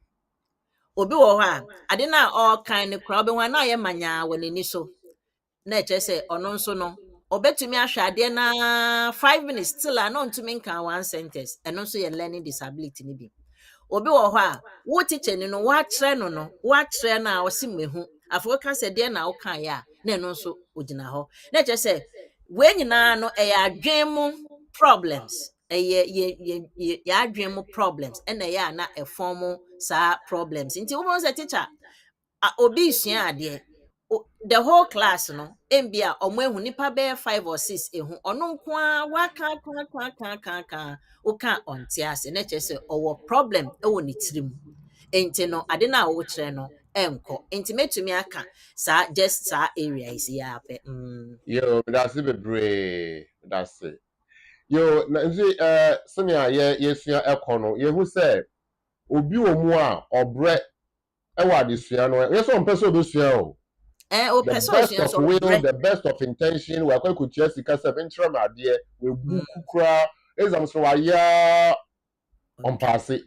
obi wɔ hɔ a ade no a ɔrekan no koraa wobɛhu a na ɔyɛ manyaa wɔ n'ani so na ɛkyerɛ sɛ ɔno nso no ɔbɛtumi ahwɛ adeɛ na 5 minutes still a na ɔntumi nka one sentence ɛno nso yɛ learning disability no bi obi wɔ hɔ a wo teacher ni no woakyerɛ no no woakyerɛ no a ɔse mmahu afei woka sɛ deɛ na wokaeɛ a na ɛno nso ogyina hɔ na ɛkyerɛ sɛ wei nyinaa no ɛyɛ adwen mu problems ɛyɛ adwen mu problems ɛna ɛyɛ a na ɛfɔm mu saa problems nti wobɛhu sɛ teacher obi sua adeɛ the whole class no mbia omo ehu nipa be 5 or 6 ehu ono nko a waka woka onte ase na che se owo problem e wo ne tirim enti no ade na wo kire no enko enti metumi aka sa just sa area is ya pe yo that's it bebre that's it yo na nzi senia ye sua ekono ye hu se obi omu a obre e wa de sua no ye so mpɛ sɛ obesua o o the person best so of so will bre the best of intention we akwa kutua sika se venture ma de we buku kra exam so wa ya on pass it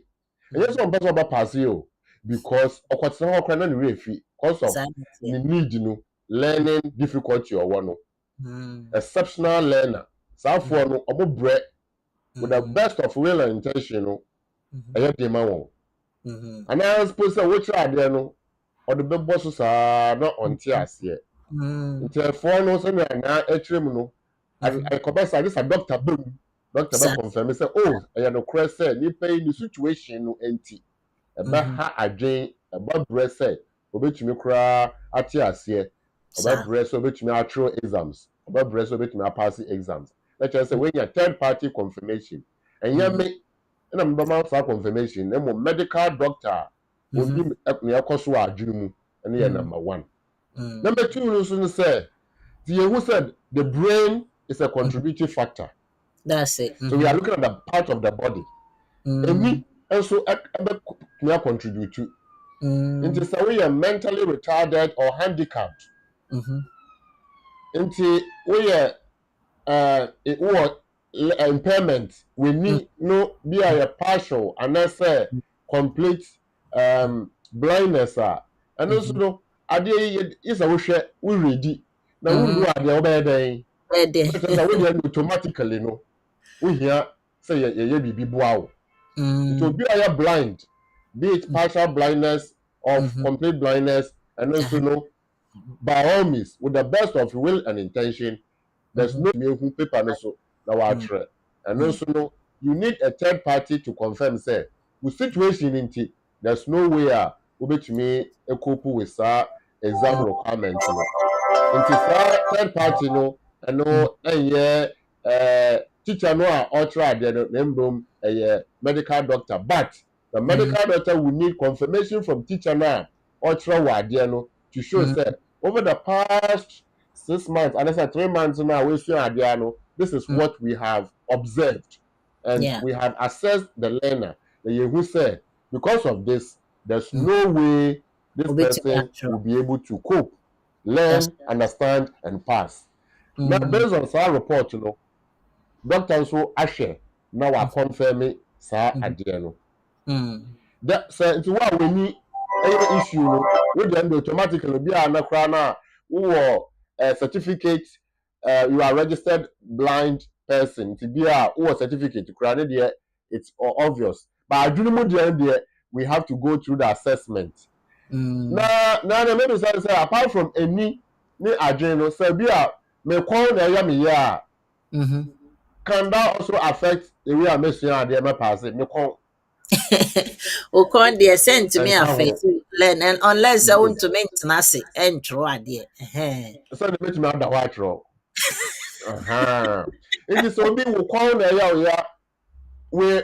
yes on person ba pass o because okwotena ho kra na ne refi because of sanity the need no learning difficulty or one mm exceptional learner for no obo bre with the mm best of will and intention no mm ɛyɛ de ma wɔn mm ana suppose sɛ wokyerɛ adeɛ no ɔde bɛbɔ so saa na ɔnte aseɛ mm nti ɛfoɔ no sɛ na akyerɛ mu no akɔbɛ sa agye sa doctor bɛm doctor bɛ sa confirm sɛ oh ɛyɛ nokorɛ sɛ nipa yi ne situation no nti ɛbɛha adwen ɛbɛ brɛ sɛ obetumi koraa ate aseɛ ɔbɛ sa brɛ sɛ obetumi atwerɛ exams ɔbɛ brɛ sɛ obetumi apass exams na kyerɛ sɛ wɔnya third party confirmation ɛnyɛ me na mbɛma saa confirmation na mo medical doctor onim ne ɛkɔ so wɔ adwene mu ɛne yɛ number 1 number 2 no so no sɛ the who said the brain is a contributing factor that's it so we are looking at the part of the body eni also ɛbɛ contribute to nti sɛ we are mentally retarded or handicapped nti we are what impairment we need no be a partial and that's a complete blindness and also no ade is a we ready na we do ade obey den but say we dey automatically no we hear say ye bibi boa wo to be a blind be it partial blindness or complete blindness and also no by all means with the best of will and intention there's no paper no so na wa tre and also no you need a third party to confirm say with situation in there's no way we betumi cope with sa exam requirement no nti sa third party no no enye teacher no a ultra there no mbom medical doctor but the medical doctor will need confirmation from teacher no ultra wa there no to show say over the past 6 months and I said 3 months now we see this is what we have observed and Yeah. we have assessed the learner. The who said, because of this, there's Mm. no way this Obetumi person atro. will be able to cope, That's learn, understand, and pass. Now, mm. based on our report, doctors who share now are confirming sa Mm. idea no. Mm. That so into what we need any issue no, we then automatically be an na who certificate you are registered blind person to be a who certificate to crown there it's obvious. But I do know there we have to go through the assessment. Mm. Now maybe say apart from any ni adwene no say be a me kwon na ya me ya Mhm. can that also affect the way I make sure they me pass it me kwon Okon deɛ sɛ ntumi and affect ho learn and unless sɛ yes. wontumi ntena ase ɛntwerɛ adeɛ. So they make me under white rock. It is so be we call na ya we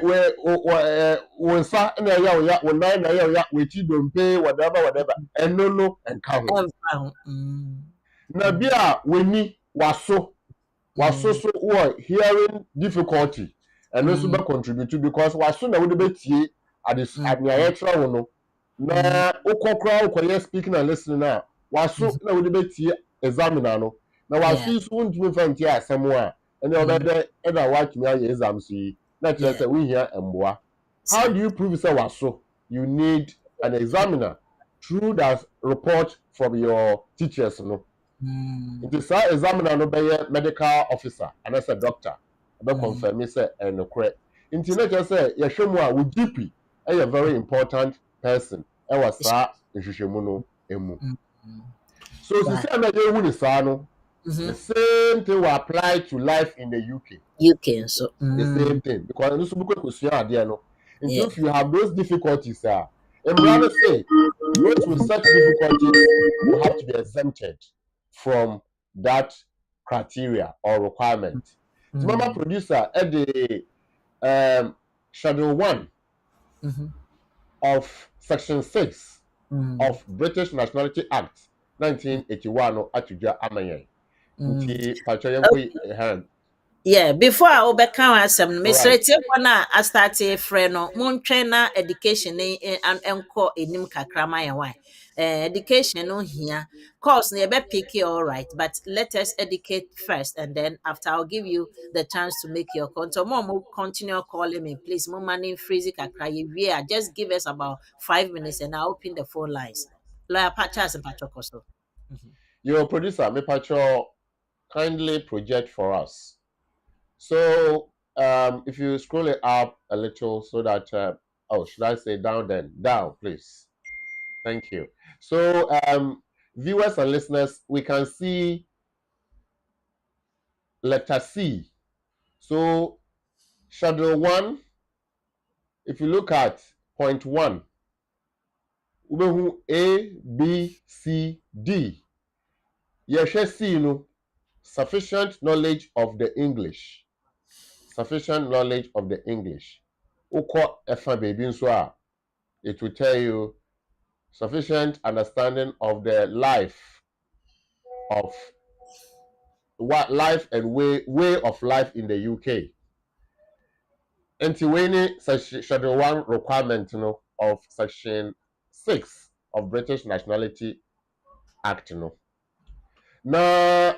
nsa na ya we nine na ya we chi dompe whatever and no and count. Ɛmfa ho. Mm. Na Mm. bi a we ni waso Mm. so what hearing difficulty and also be Mm. contribute to because waso na we be tie Mm. at na yetra wo no Mm. na ukokra ukoye speaking and listening na waso Mhm. na we be tie examiner no na waso Yeah. is won't fan tie asem a and you Mm. be e na watch me aye exams yi na kire Yeah. say we hear emboa. How Sir. do you prove say waso? You need an examiner through that report from your teachers no. Mm. Nti saa examiner no bɛyɛ medical officer anaasɛ doctor ɛbɛ Mm. confirm sɛ ɛnokorɛ nti na kyerɛ sɛ yɛhwɛ mu a wo gp ɛyɛ very important person ɛwɔ saa nhwehwɛmu no mu Mm. Mm. so Wow. sisi a na yɛhu ne saa no the Mhm. same thing will apply to life in the uk UK nso. the Mm. same thing because ɛno nso bi kɔ kosua adeɛ no nti Yeah. if you have those difficulties mmara no say those with such difficulties will have to be exempted from that criteria or requirement. The mama Mm. producer at the schedule 1 Mhm. of section 6 Mm. of British Nationality Act 1981 no atudwa amayen. Mm. Nti pacho yenko hand. Yeah, before I overcome ho asɛm no, mesrɛ Right. tiefo no a astarte frɛ no, montwɛn na education no ɛnkɔ anim kakra ma yɛn wan. Education no hia. Course no yɛbɛpick all right, but let us educate first, and then after I'll give you the chance to make your call. So more continue calling me, please. More money freeze kakra. Yeah, just give us about 5 minutes, and I'll open the phone lines. Lawyer Pachas and Pachokoso. Your producer, me pacho kindly project for us. So if you scroll it up a little so that, oh, should I say down then? Down, please. Thank you. So viewers and listeners, we can see letter C. So schedule 1, if you look at point 1, A, B, C, D. Yeshe C, sufficient knowledge of the English. Sufficient knowledge of the English. Uko efa baby nso it will tell you sufficient understanding of the life of what life and way of life in the UK. Nti wei ne schedule 1 requirement of section 6 of British Nationality Act no. Now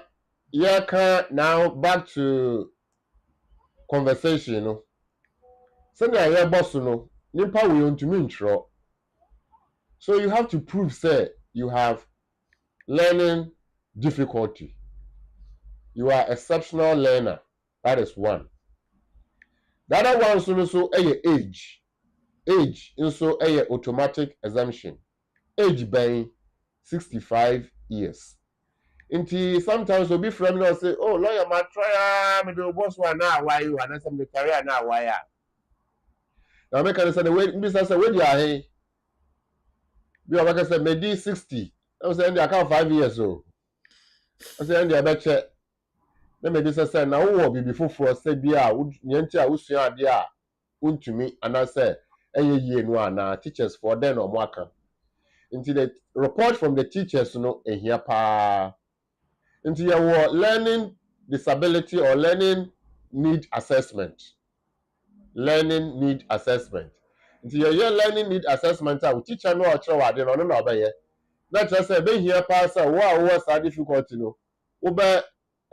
now back to conversation no. Sɛnea yɛbɔ so no, nipa wei ntumi ntwerɛ. So you have to prove say you have learning difficulty. You are exceptional learner. That is one. The other one so age. Age nso automatic exemption. Age bɛn 65 years. Nti sometimes obi frɛ me na say, oh lawyer ma try me do boss one na why you and some the career na why ya. Na me can say the way mbisa say we dey ahe. Bi o make say me di 60. I say ndi account 5 years o. I say ndi abeche. Na me bi say na wo bibi foforo say bi a nyanti a wusua ade a untumi ana say eye yie no ana teachers for them no mo aka. Nti the report from the teachers no ehia pa. Nti your learning disability or learning need assessment. learning need assessment. Nti yɛyɛ learning need assessment a wo teacher no ɔkyerɛ wɔ ade no ɔno na ɔbɛyɛ. Na kyerɛ sɛ ɛbɛhia paa sɛ wo a wowɔ saa difficulty no wobɛ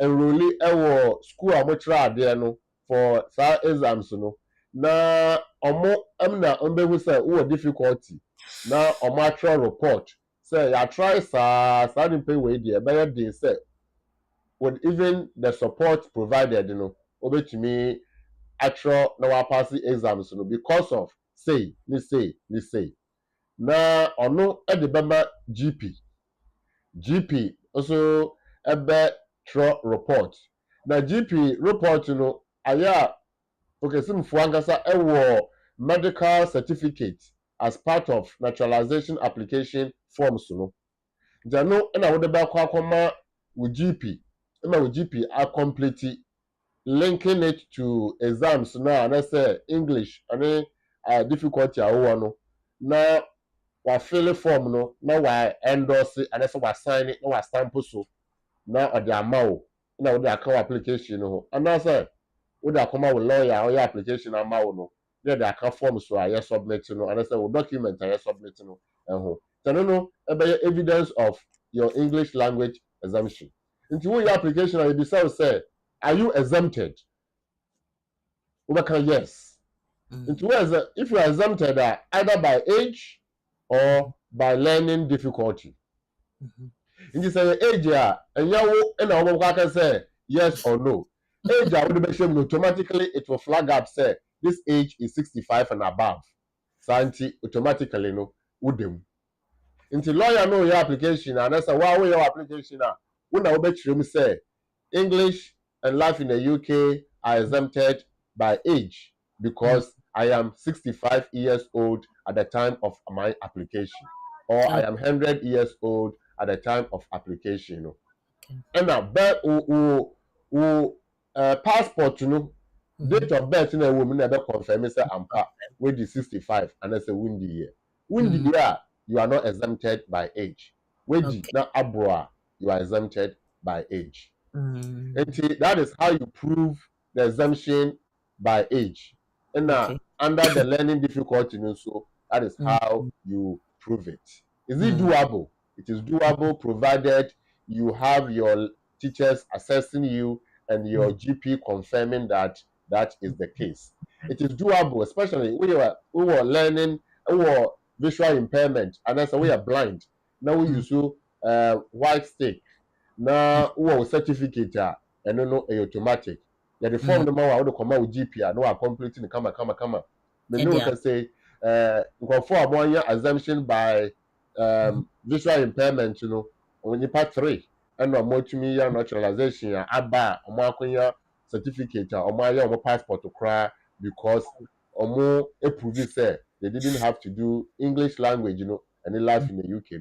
enrolli ɛwɔ school a mokyerɛ adeɛ no for saa exams no na ɔmo na ɔmbɛhu sɛ wowɔ difficulty na ɔmo atwerɛ report sɛ yɛatry saa nipa yi wei deɛ ɛbɛyɛ den sɛ with even the support provided no wobɛtumi atwerɛ na wapass exams no because of say ne say ne say na ɔno de bɛma gp nso ɛbɛtwerɛ report na gp report no ayɛ a okesimfoɔ ankasa ɛwɔ medical certificate as part of naturalization application forms no nti ɛno na wode bɛkɔ akɔma wo gp ma wo gp acomplete linking it to exams na anasɛ english ane difficulty a wowɔ no na wafili form no na wa endorse anasɛ wasign na wastamp so na ɔde ama wo na wode aka wo application no ho anasɛ wode akɔma wo lawyer a ɔyɛ application ama wo no na de aka form so a yɛ submit no anasɛ wo document a yɛ submit no ɛho tɛno no ɛbɛyɛ evidence of your english language exemption nti woyɛ application a yɛbisa wo sɛ are you exempted wobɛka yes nti if you are exempted either by age or by learning difficulty nti sɛ yɛ age a ɛnyɛ wo ɛna wɔbɛkɔ aka sɛ yes or no age a wode bɛhyɛ mu automatically it will flag up say this age is 65 and above saa nti automatically no wodam nti lawyer no yɛ application anasa wa wo yɛ application a wo na wobɛkyerɛ mu sɛ english and life in the UK are exempted by age because I am 65 years old at the time of my application or I am 100 years old at the time of application and now passport no date of birth na wo mu na be confirm say ampa we di 65 and say windy year you are not exempted by age we di na abroa you are exempted by age and that is how you prove the exemption by age and under the learning difficulty so that is how you prove it. Is it doable? It is doable provided you have your teachers assessing you and your GP confirming that that is the case. It is doable, especially we were learning, we were visual impairment, and as we are blind. Now we use white stick. Now we have certificate, and no automatic. Yeah, the form number I would come out with GP, no, I completing the come. The no can say, for 1 year exemption by visual impairment, when you part 3. ɛna ɔmo atumi yɛ naturalization a aba a ɔmo akɔnya certificate a ɔmo ayɛ ɔmo passport koraa because ɔmo prove sɛ they didn't have to do English language and life in the UK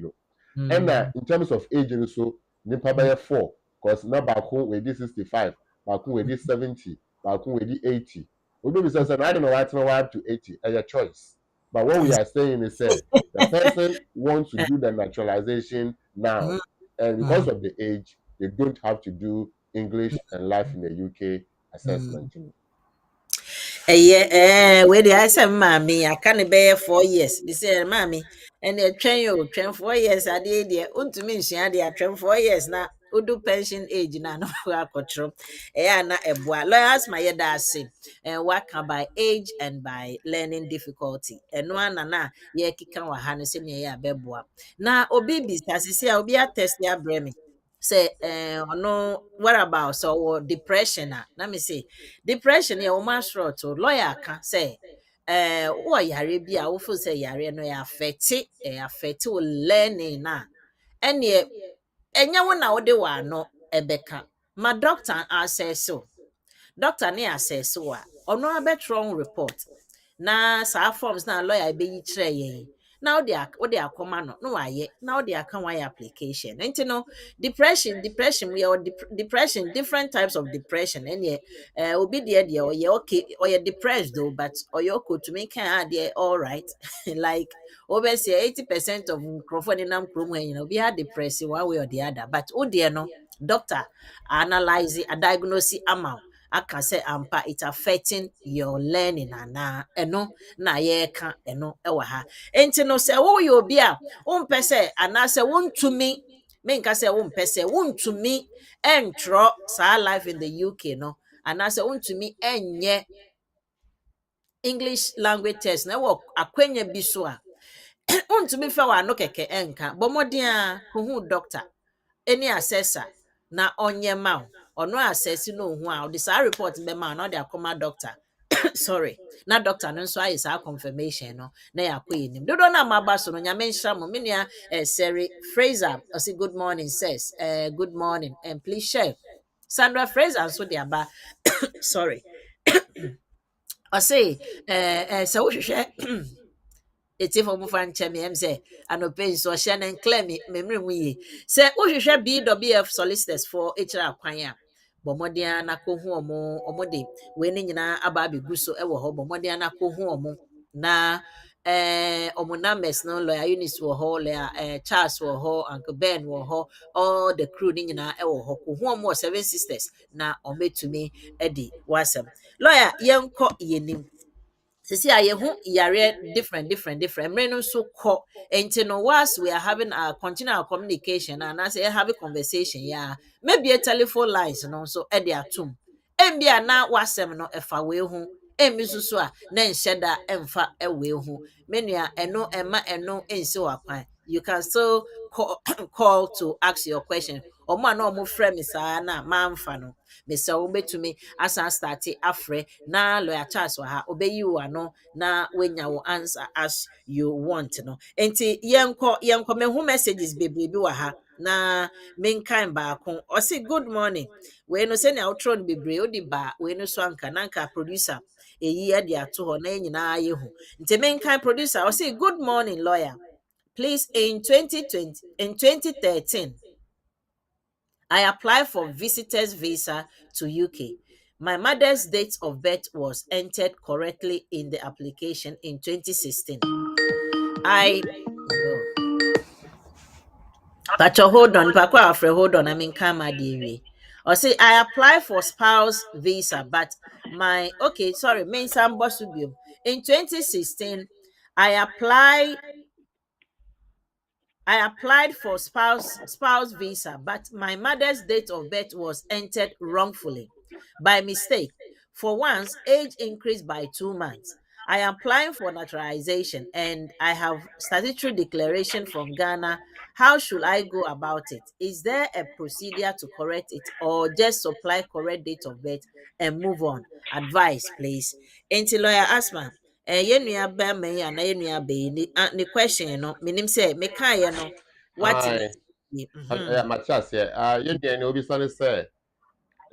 ɛna in terms of age so nipa bɛyɛ 4 because na baako wɛdi 65 baako wɛdi 70 baako wɛdi 80 obi bi sɛ na adi na watena up to 80 ɛyɛ choice but what we are saying is that the person wants to do the naturalization now. And because of the age, they don't have to do English and life in the UK assessment. Where the I said, Mammy, I can't bear 4 years. They say, Mammy, and they train 4 years. I did there. To me, she had their train 4 years now. Who do pension age now? No, control. Na a boy. Lawyers, my dad say, and work by age and by learning difficulty. And one na ye kikan wa hanese me ya beboa. Na obi as you say, obi a test ya bremi. Say no what about so depression let me say depression yeah woman short to lawyer can say wo yare bi a wo fo say yare no ya affect wo learning na ene enya wo na wo de wa no ebeka ma doctor assess so doctor ne assess so a ono abetron report na sa forms na lawyer be yi kire yen now they are common no why now they are can why application and depression we are depression different types of depression and yeah obi there or you okay or you're depressed though but or you could to make there all right like over say 80% of microphone in we are depressed one way or the other but oh dear no doctor analyze a diagnosis amount aka say ampa it affecting your learning ana eno na ye ka eno ewa ha enti no se wo ye obi a wo mpɛ sɛ ana se wontumi menka sɛ wo mpɛ sɛ wontumi entro sa life in the UK no ana se wontumi enye English language test na wo akwanya bi so a wontumi fa wa no keke enka bommɔden a kohu doctor any assessor na onye ma ono assess no hu a the sa report be ma na the akoma doctor sorry na doctor no so ayi sa confirmation no na yakɔ enim dodo na maba so no nyame nhya mo menua Seri Fraser I say good morning says good morning and please share Sandra Fraser so the aba sorry I say so wohwehwɛ eti for mo fan nkyɛn em sɛ anɔpɛ nso ɔhyɛ ne nklɛ mmemmere mu yie sɛ wohwehwɛ BWF Solicitors for ekyirɛ akwan a bɔ mmɔden na kɔhu ɔmo de wei ne nyinaa aba abɛgu so ɛwɔ hɔ bɔ mmɔden na kɔhu ɔmo na ɔmo numbers no lawyer Eunice wɔ hɔ lawyer Charles wɔ hɔ Uncle Ben wɔ hɔ all the crew ne nyinaa ɛwɔ hɔ kɔhu ɔmo wɔ Seven Sisters na ɔmɛtumi ɛdi wasɛm lawyer yɛnkɔ yɛnim sisi a yehu yare different mmere no so kɔ enti no whilst we are having a continue our communication and as we have a conversation yeah maybe a telephone lines no so e de atum embi a na wasɛm no ɛfa we hu embi so a na nhyɛ da ɛmfa ɛwe hu menua ɛno ɛma ɛno ɛnsi wakwan you can still call to ask your question ɔmo a na ɔmo frɛ me saa na mamfa no me sɛ wobɛtumi asan start afrɛ na lawyer Charles wɔ ha obeyi wo ano na wenya wo answer as you want no enti yɛnkɔ mehu messages bebree bi wɔ ha na menkan baako ɔse good morning wei no sɛnea wotwerɛ no bebree wode ba wei no so anka nanka producer eyi ɛde ato hɔ na nyinaa yɛhu nti menkan producer ɔse good morning lawyer please in 2013 I applied for visitor's visa to UK. My mother's date of birth was entered correctly in the application in 2016. But hold on, hold on. I mean, come or say I applied for spouse visa, but main Sambosubium. In 2016, I applied for spouse visa, but my mother's date of birth was entered wrongfully by mistake. For once, age increased by 2 months. I am applying for naturalization and I have statutory declaration from Ghana. How should I go about it? Is there a procedure to correct it or just supply correct date of birth and move on? Advice, please. Enti lawyer Asmah. Yɛn nua bɛrima yi anaa yɛn nua bɛyi ne question no menim sɛ mekaeɛ no wate Hi. n'aseɛ. Matthias here. You know, obviously say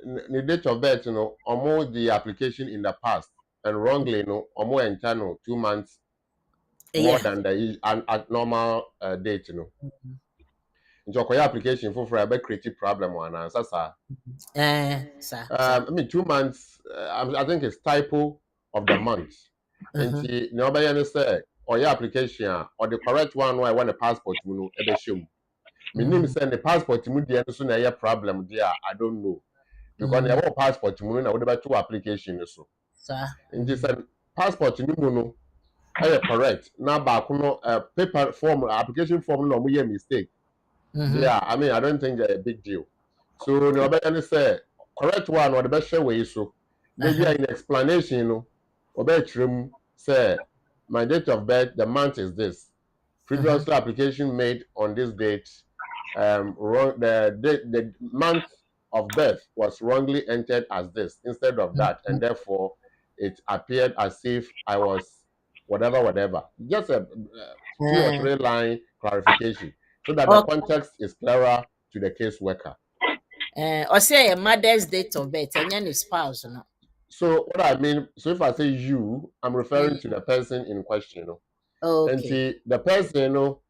the date of birth, almost the application in the past and wrongly, almost internal 2 months more Yeah. than the normal date, Into your application for a creative problem one answer, sir. Sir. I mean 2 months. I think it's typo of the month. And see, nobody say or your application or the correct one where I want a passport, Minim send the passport mu deɛ no so na ɛyɛ problem deɛ I don't know because na ɛwɔ passport mu na wode bɛto application no so Sir. nti sɛ passport no mu no ɛyɛ correct na baako no paper form application form no ɔmo yɛ mistake there I mean I don't think they're a big deal so na ɔbɛyɛ ne sɛ correct one ɔde bɛhyɛ wei so na bi in explanation no ɔbɛkyerɛ mu sɛ my date of birth the month is this previously application made on this date wrong the month of birth was wrongly entered as this instead of that and therefore it appeared as if I was whatever just a 2 or 3 line clarification so that the context is clearer to the case worker. Or say a mother's date of birth and then spouse no. So what I mean, so if I say you, I'm referring to the person in question. And Okay. see the person, will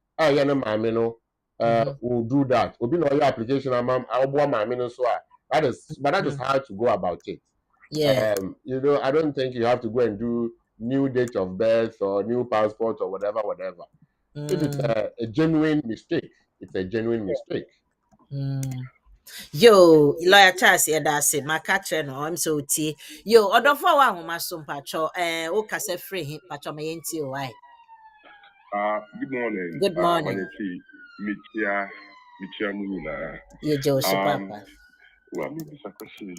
do that. Will be no your application, I'll so that is how to go about it. Yeah. I don't think you have to go and do new date of birth or new passport or whatever. If it's a genuine mistake, it's a genuine mistake. Yo, lawyer Charles Edase, my catcher no, I'm so tea. Yo, order for one my son pacho, o case free him, pacho my NTO. Why? Good morning, Good morning. Manyeti, Michia Munina. Yeah, Joe, so Um, papa. well, maybe some questions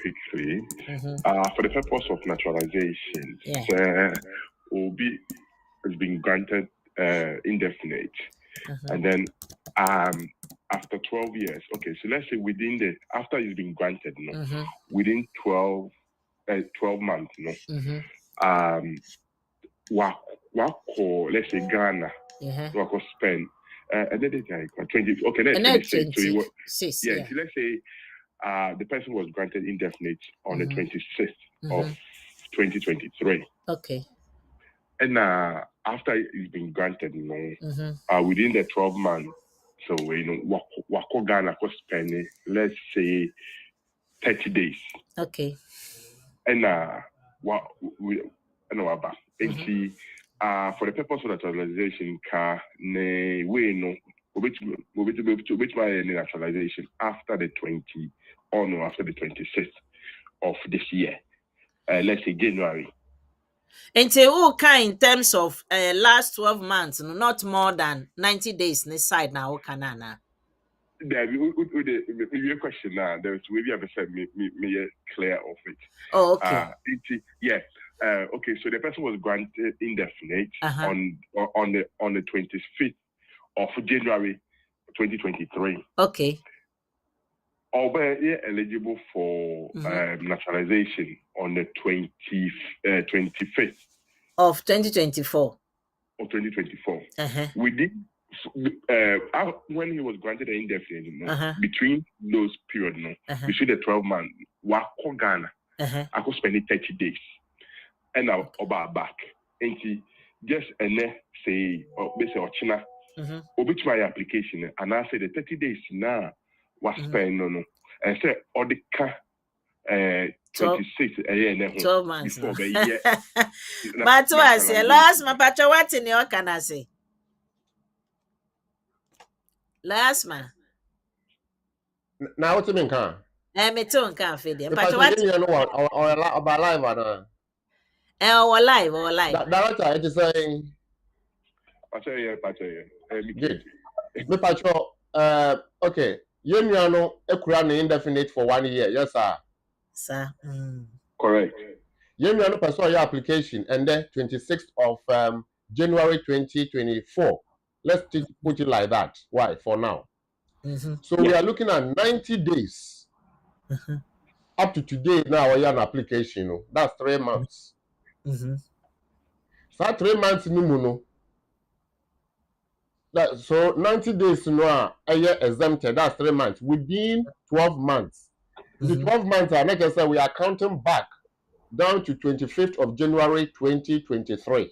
quickly. Mm-hmm. For the purpose of naturalization, Yeah. Obi has been granted indefinite, Mm-hmm. and then after 12 years, okay, so let's say after it's been granted, no, Mm-hmm. within 12 months, no, Mm-hmm. let's say Ghana, Yeah. wako spend, and then they 20, okay, let's And say, then so you were, 26, yeah, yeah. so let's say the person was granted indefinite on the 26th of 2023. Okay. And after it's been granted, you Mm-hmm. within the 12 months, so, wako Ghana was spending, let's say, 30 days. Okay. And for the purpose of naturalization, which my naturalization after the 26th of this year, let's say January. And say, in terms of last 12 months, not more than 90 days this side now, Kanana. The question now, there's maybe I've said me clear of it. Oh, okay. Okay, so the person was granted indefinite on the 25th of January 2023. Okay. Albeit eligible for naturalization on the 25th of 2024. Of 2024. We did when he was granted an indefinite, between those periods, between the 12 months, wako Ghana, I could spend 30 days, and now about back, and he just say basically China, which my application, and I said the 30 days now was spent no, and said or the 26 12 months before the year. But was last my patcha what in your can I say? Last man. Now what you mean, can? Me too can't feed him. Because Patcha what? You know what? Or about live or or live. Director, I just saying. Good. Me patcho. Okay. Yemiano ekura indefinite for 1 year. Yes, sir. Sir. Correct. Yemiano person your application and then 26th of January 2024. Let's put it like that. Why? For now. So we are looking at 90 days. Up to today now we are an application. That's 3 months. So 3 months no. So 90 days no exempted. That's 3 months. Within 12 months. The 12 months are like I said, we are counting back down to 25th of January 2023.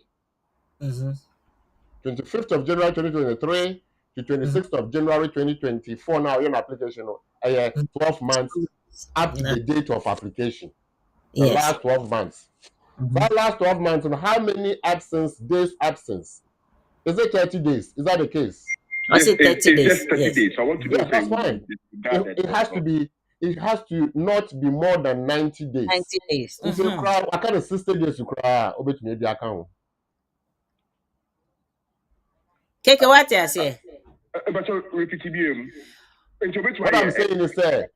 25th of January 2023 to 26th of January 2024. Now you're an application 12 months up to the date of application. The last 12 months. That last 12 months, how many days absence? Is it 30 days? Is that the case? Yes, it's just 30 days. I want to know. That's fine. It has to not be more than 90 days. 90 days. If you cry, I can't 60 days to cry. Maybe I can. Keke, what I say? But repeat it. What I'm saying is that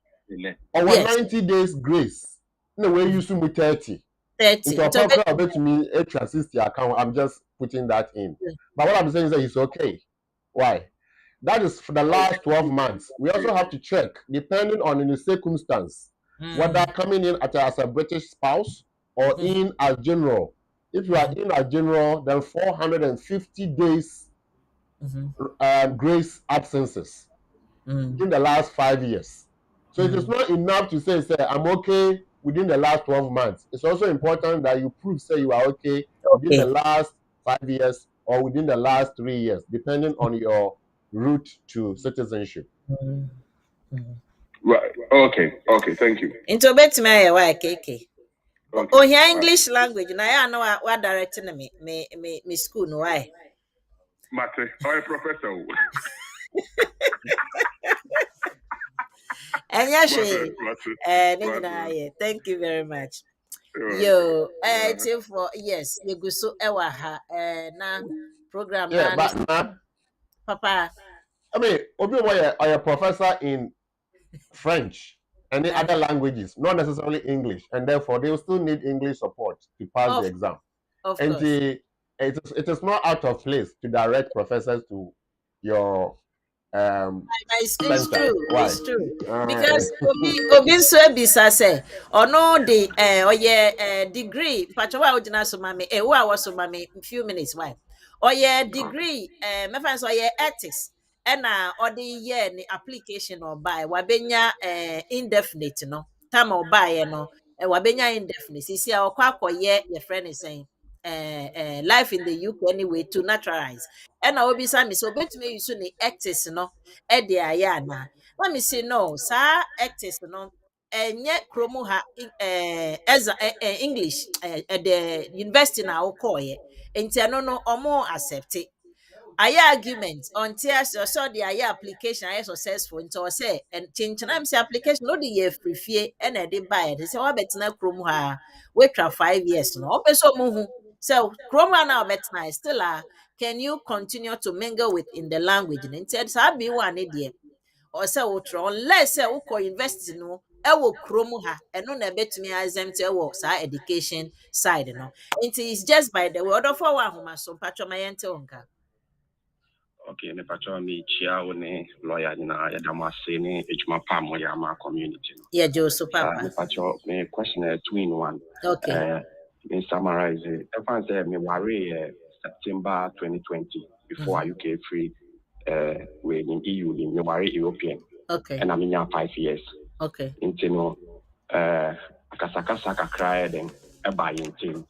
our 90 days grace. No way you assume 30. 30. Into me a transist account. I'm just putting that in. But what I'm saying is that it's okay. Why? That is for the last 12 months. We also have to check, depending on the circumstance, whether coming in as a British spouse or in as general. If you are in as general, then 450 days grace absences in the last 5 years. So it is not enough to say I'm okay within the last 12 months. It's also important that you prove, say you are okay within the last 5 years or within the last 3 years, depending on your route to citizenship. Right. Okay. Thank you. Into bet me Keke. Oh, here English language. Now I know what directing me school. No, why? Matter. Or a professor. And yeah, thank you very much. Yo, for yes, you go so ewa na program Yeah, na but papa. I mean, Obi Boy, are a professor in French and the other languages, not necessarily English, and therefore they will still need English support to pass the exam. Of and course. it is not out of place to direct professors to your It's center. true. Why? It's true. Because Obi so bisa say or no the or yeah degree pachawa ojina so mami wa was so mami few minutes why or yeah degree me fan so yeah ethics or the year ni application or buy wabenya indefinite no time or buy no wabenya indefinite see our kwakoye your friend is saying life in the UK anyway to naturalize. And I will be saying so bet me you soon ethics no de ayana. Let me say no, sir ethics no yet chromo ha as English at the university now call it. And no or more accept it. Aye argument until I saw the aye application I successful into say and change I'm say application no the year free fee and I did buy it. They say what better chrome ha wait for 5 years no open so move. So chrome now better still can you continue to mingle with in the language and instead so be one idiot or say unless say invest no chrome ha and no na betumi exempt education side no. It is just by the word of our home so patcho my unka. Okay, ne pacho mi chia one lawyer na ya damase ne ejuma pa mo ya ma community no. Yeah, Joe, papa. Ne pacho me question two in one. Okay. Me summarize it. If I say me worry September 2020 before I UK free we in EU me worry European. Okay. And I'm in 5 years. Okay. Into no akasakasa kakra den e buy into.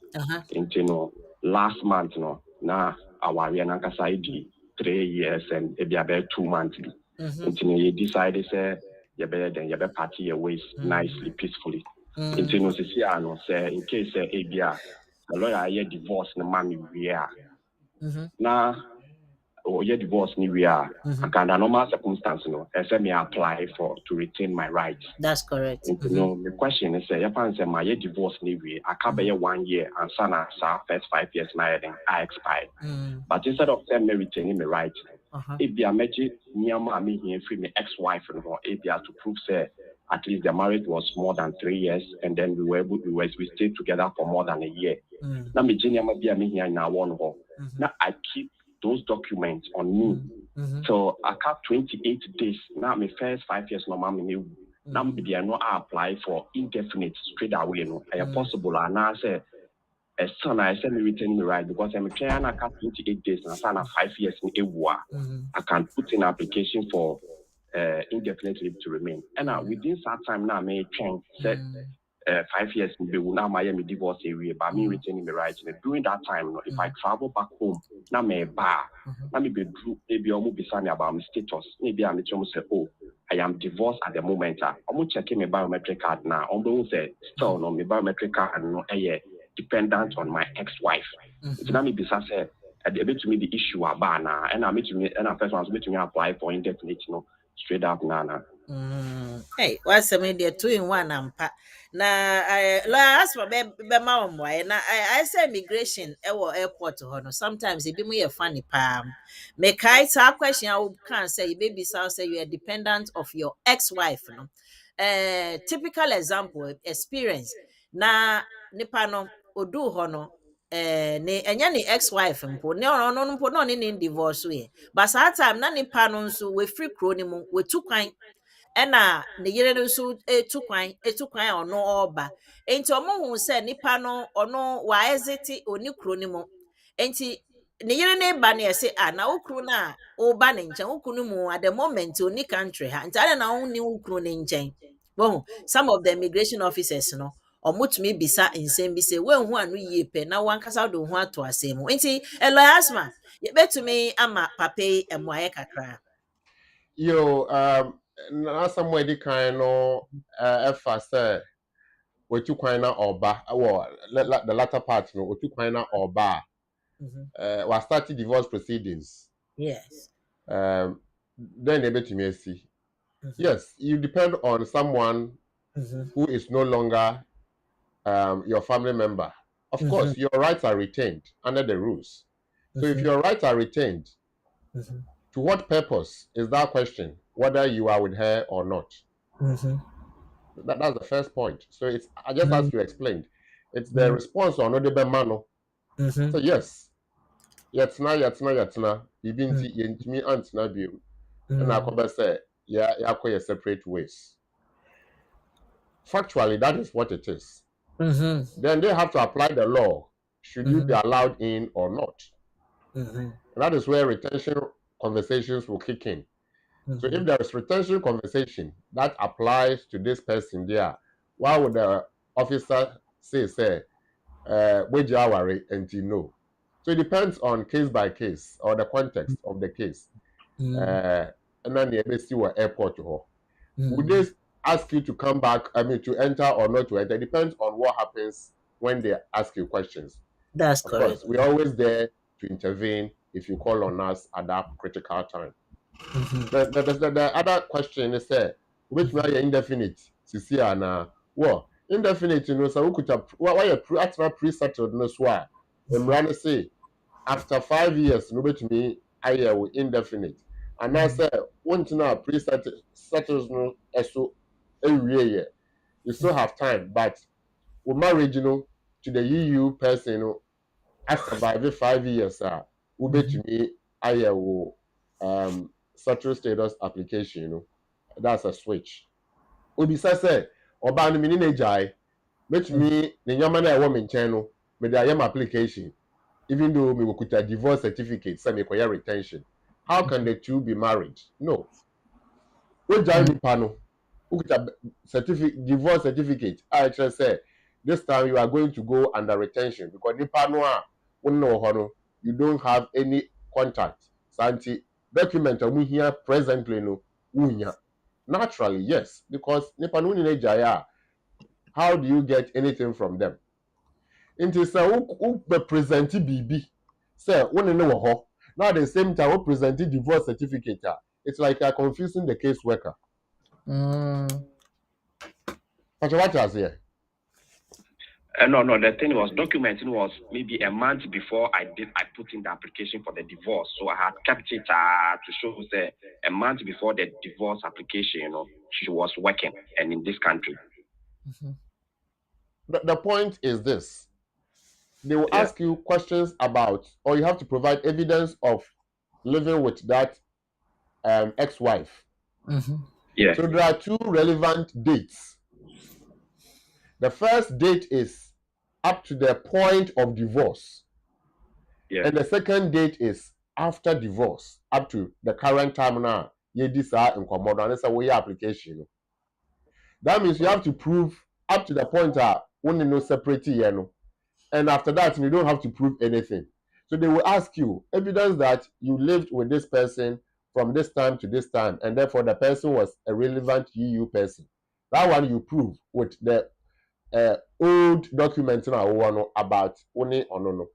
Into no last month no na awari na kasa ID 3 years and maybe about 2 months. Until you decided say you better party your ways nicely, peacefully. Until you see say in case ABR the lawyer hear divorce the man we are. Now or your divorce ni we are. And normal circumstance no, I me apply for to retain my rights. That's correct. No, the question is say if say my divorce ni we I can be 1 year and sana first 5 years now then I expired. But instead of them retaining my rights, if they are making me here free my ex-wife and if they are to prove say at least the marriage was more than 3 years and then we stayed together for more than a year. Now me junior be me here now one home. Now I keep those documents on me. So I kept 28 days. Now my first 5 years no mommy now they are not apply for indefinite straight away no. I possible and I say a son I send me return me right because I'm trying to cap 28 days and I 5 years in a I can put in application for indefinite leave to remain. And within that time now I may change set 5 years be now my divorce area but me retaining me right. During that time if I travel back home now me bar now me be maybe almost be saying about my status maybe I'm say oh I am divorced at the moment. I'm checking my biometric card now. I'm going to say still no my biometric card no dependent on my ex-wife. It's not me say at the bit to me the issue about now and I meet me and a person was making me apply for indefinite straight up nana. Hey, what's the media 2-in-1 ampa? Na last for be na I say migration airport no sometimes it be me funny palm. Make I say question I can say baby say you are dependent of your ex-wife no. Typical example experience na nipa no odu ho no ne enya ne ex-wife mpo ne ono mpo no ne divorce we but that time na nipa no nso we free kro ni mu we tu kwan ena ne yere no so etu kwan ono oba enti omo hu se nipa no ono wa exit oni kro ni mu enti ne yere ne ba na ese na okru na oba ne nchen okru mu at the moment oni country ha enti ana na oni okru ne nchen bon some of the immigration officers no omutumi bisa nsem bi se wenhu anu yie pe na wankasa do hu ato asem enti elo asma ye betumi ama pape emoaye kakra Yo, na somewhere the kind no efa say we took kind of oba the latter part no we took kind of oba we started divorce proceedings. Yes. Then they bet me see Yes, you depend on someone who is no longer your family member. Of course, your rights are retained under the rules. So if your rights are retained, to what purpose is that question, whether you are with her or not? That's the first point. So it's just as you explained, it's the response on the mano. So yes, yetna, bibinti yentimi antna bio. And I say, yeah, separate ways. Factually, that is what it is. Then they have to apply the law. Should you be allowed in or not? And that is where retention conversations will kick in. So if there is retention conversation that applies to this person there, why would the officer say, wage hour and no? So it depends on case by case or the context of the case. And then the see what airport you would they ask you to come back, to enter or not to enter? It depends on what happens when they ask you questions. That's correct. Of course, we're always there to intervene if you call on us at that critical time. The other question is, which may indefinite, Sisia, well, indefinite, so we could why a pre-settled no swa. And say, after 5 years, nobody me, I will indefinite. And I say, want to know pre-settles no, so every year. You still have time, but with marriage, to the EU person, I survived 5 years, ube to me, I will settle status application, that's a switch. Obi say, Oba no mini na jai, met me, the yaman I woman channel, me the IAM application, even though me could a divorce certificate, say me require retention. How can the two be married? No. What jai ni pano? Who could a divorce certificate? I just say, this time you are going to go under retention because the pano you don't have any contact. Santi document we here presently no unya. Naturally, yes, because how do you get anything from them? Into say who present BB say when no ho now at the same time who present divorce certificate. It's like you're confusing the case worker. But what was here? No, the thing was documenting was maybe a month before I put in the application for the divorce. So I had kept it to show that a month before the divorce application, she was working and in this country. The point is this. They will ask you questions about, or you have to provide evidence of living with that ex-wife. Yeah. So there are two relevant dates. The first date is up to the point of divorce. Yeah. And the second date is after divorce, up to the current time now. Application. That means you have to prove up to the point when you know separate. And after that, you don't have to prove anything. So they will ask you evidence that you lived with this person from this time to this time, and therefore the person was a relevant EU person. That one you prove with the old document about only or no.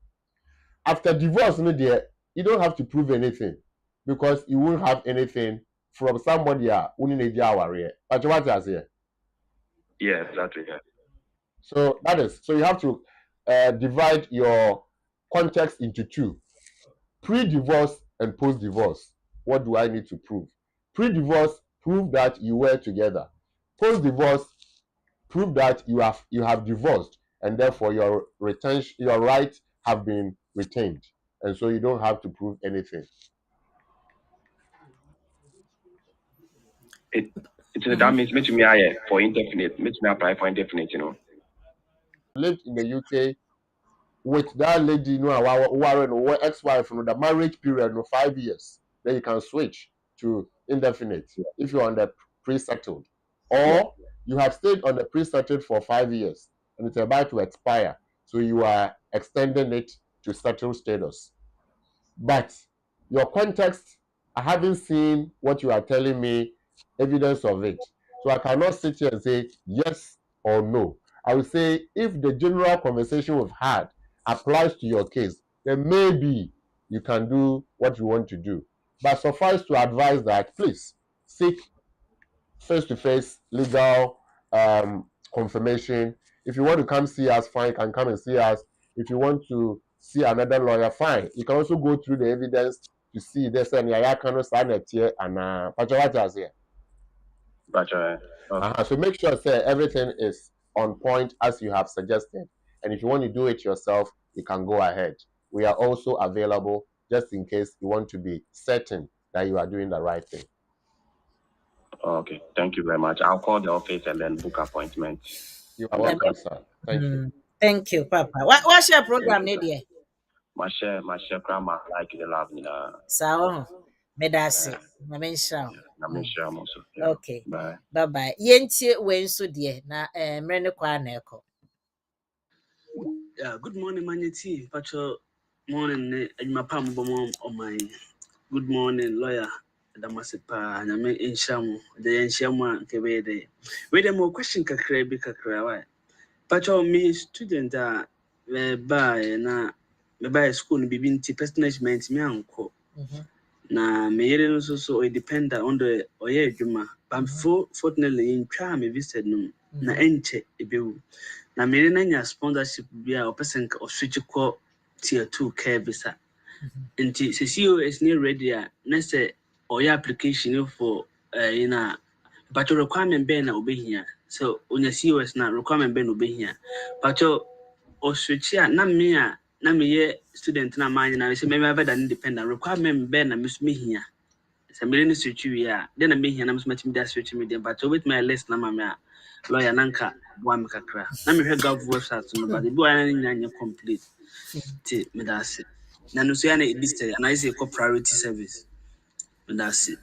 After divorce, you don't have to prove anything because you won't have anything from somebody but what is here? Yeah, exactly. Yeah. So that is so you have to divide your context into two: pre-divorce and post-divorce. What do I need to prove? Pre-divorce, prove that you were together. Post-divorce, prove that you have divorced and therefore your rights have been retained, and so you don't have to prove anything. That means me for indefinite, me apply for indefinite, Lived in the UK with that lady, our ex-wife, the marriage period, 5 years. Then you can switch to indefinite if you're on the pre-settled, or you have stayed on the pre-settled for 5 years and it's about to expire, so you are extending it to settled status. But your context, I haven't seen what you are telling me, evidence of it. So I cannot sit here and say yes or no. I would say if the general conversation we've had applies to your case, then maybe you can do what you want to do. But suffice to advise that please seek face-to-face legal confirmation. If you want to come see us, fine, you can come and see us. If you want to see another lawyer, fine. You can also go through the evidence to see there's any kind of sign it here and here. So make sure say everything is on point as you have suggested. And if you want to do it yourself, you can go ahead. We are also available just in case you want to be certain that you are doing the right thing. Okay, thank you very much. I'll call the office and then book appointment. You are welcome, sir. Thank you. Thank you, Papa. What's your program, Nadia? My share grandma like the love me. So, medasi. Okay. Bye. Yentie wenso die na mrene kwa na eko. Yeah, good morning, Manye Ten. Pacho morning my pam bomb on my good morning, lawyer. Damasipa, and I may in shamu, the Enshama Kebede. Wait a more question kakra. Pacho me student by school bibinti personage me uncle. Na me so depend on the oye juma. But fortunately in try me visit no na enche ebewu. Na me na sponsorship bia o person o switch ko tier 2 care visa. Nti se COS ni ready na say oya application for but requirement be na obehia. So onya COS na requirement be na obehia. But o switch na me ye student na man na say me better than independent requirement be na me hia. Se me ni switch wi then na me hia na me matimi da switch me dem but with my list na mama lawyer nanka boa me kakra. Na me hwe BWF website no but the boy na nya complete. Ti me da se. Na no so ya na listed and I say priority service. And that's it.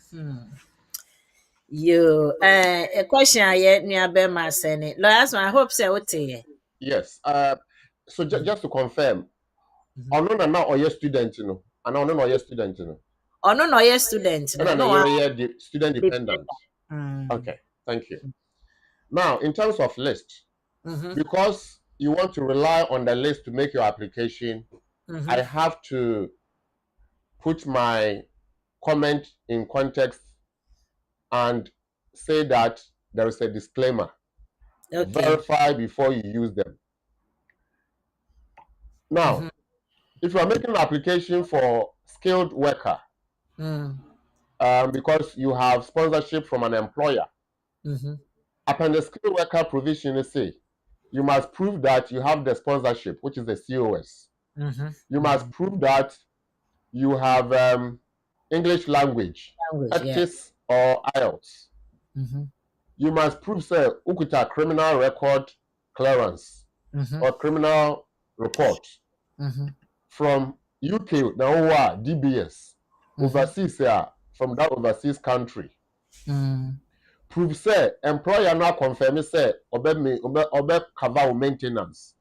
A question I near Bema Senate. Lawyers, I hope so. Yes. So just to confirm, Ono na oye student, you know, and ono no oye student, you know. Ono no oye student, no, student dependent. Okay, thank you. Now, in terms of list, because you want to rely on the list to make your application, I have to put my comment in context and say that there is a disclaimer. Okay. Verify before you use them. Now, if you are making an application for skilled worker, because you have sponsorship from an employer, upon the skilled worker provision, say you must prove that you have the sponsorship, which is the COS. You must prove that you have English language or IELTS. You must prove, say, ukuta criminal record clearance or criminal report from UK, now DBS, overseas, from that overseas country. Prove, say, employer now confirm, say, obe cover maintenance.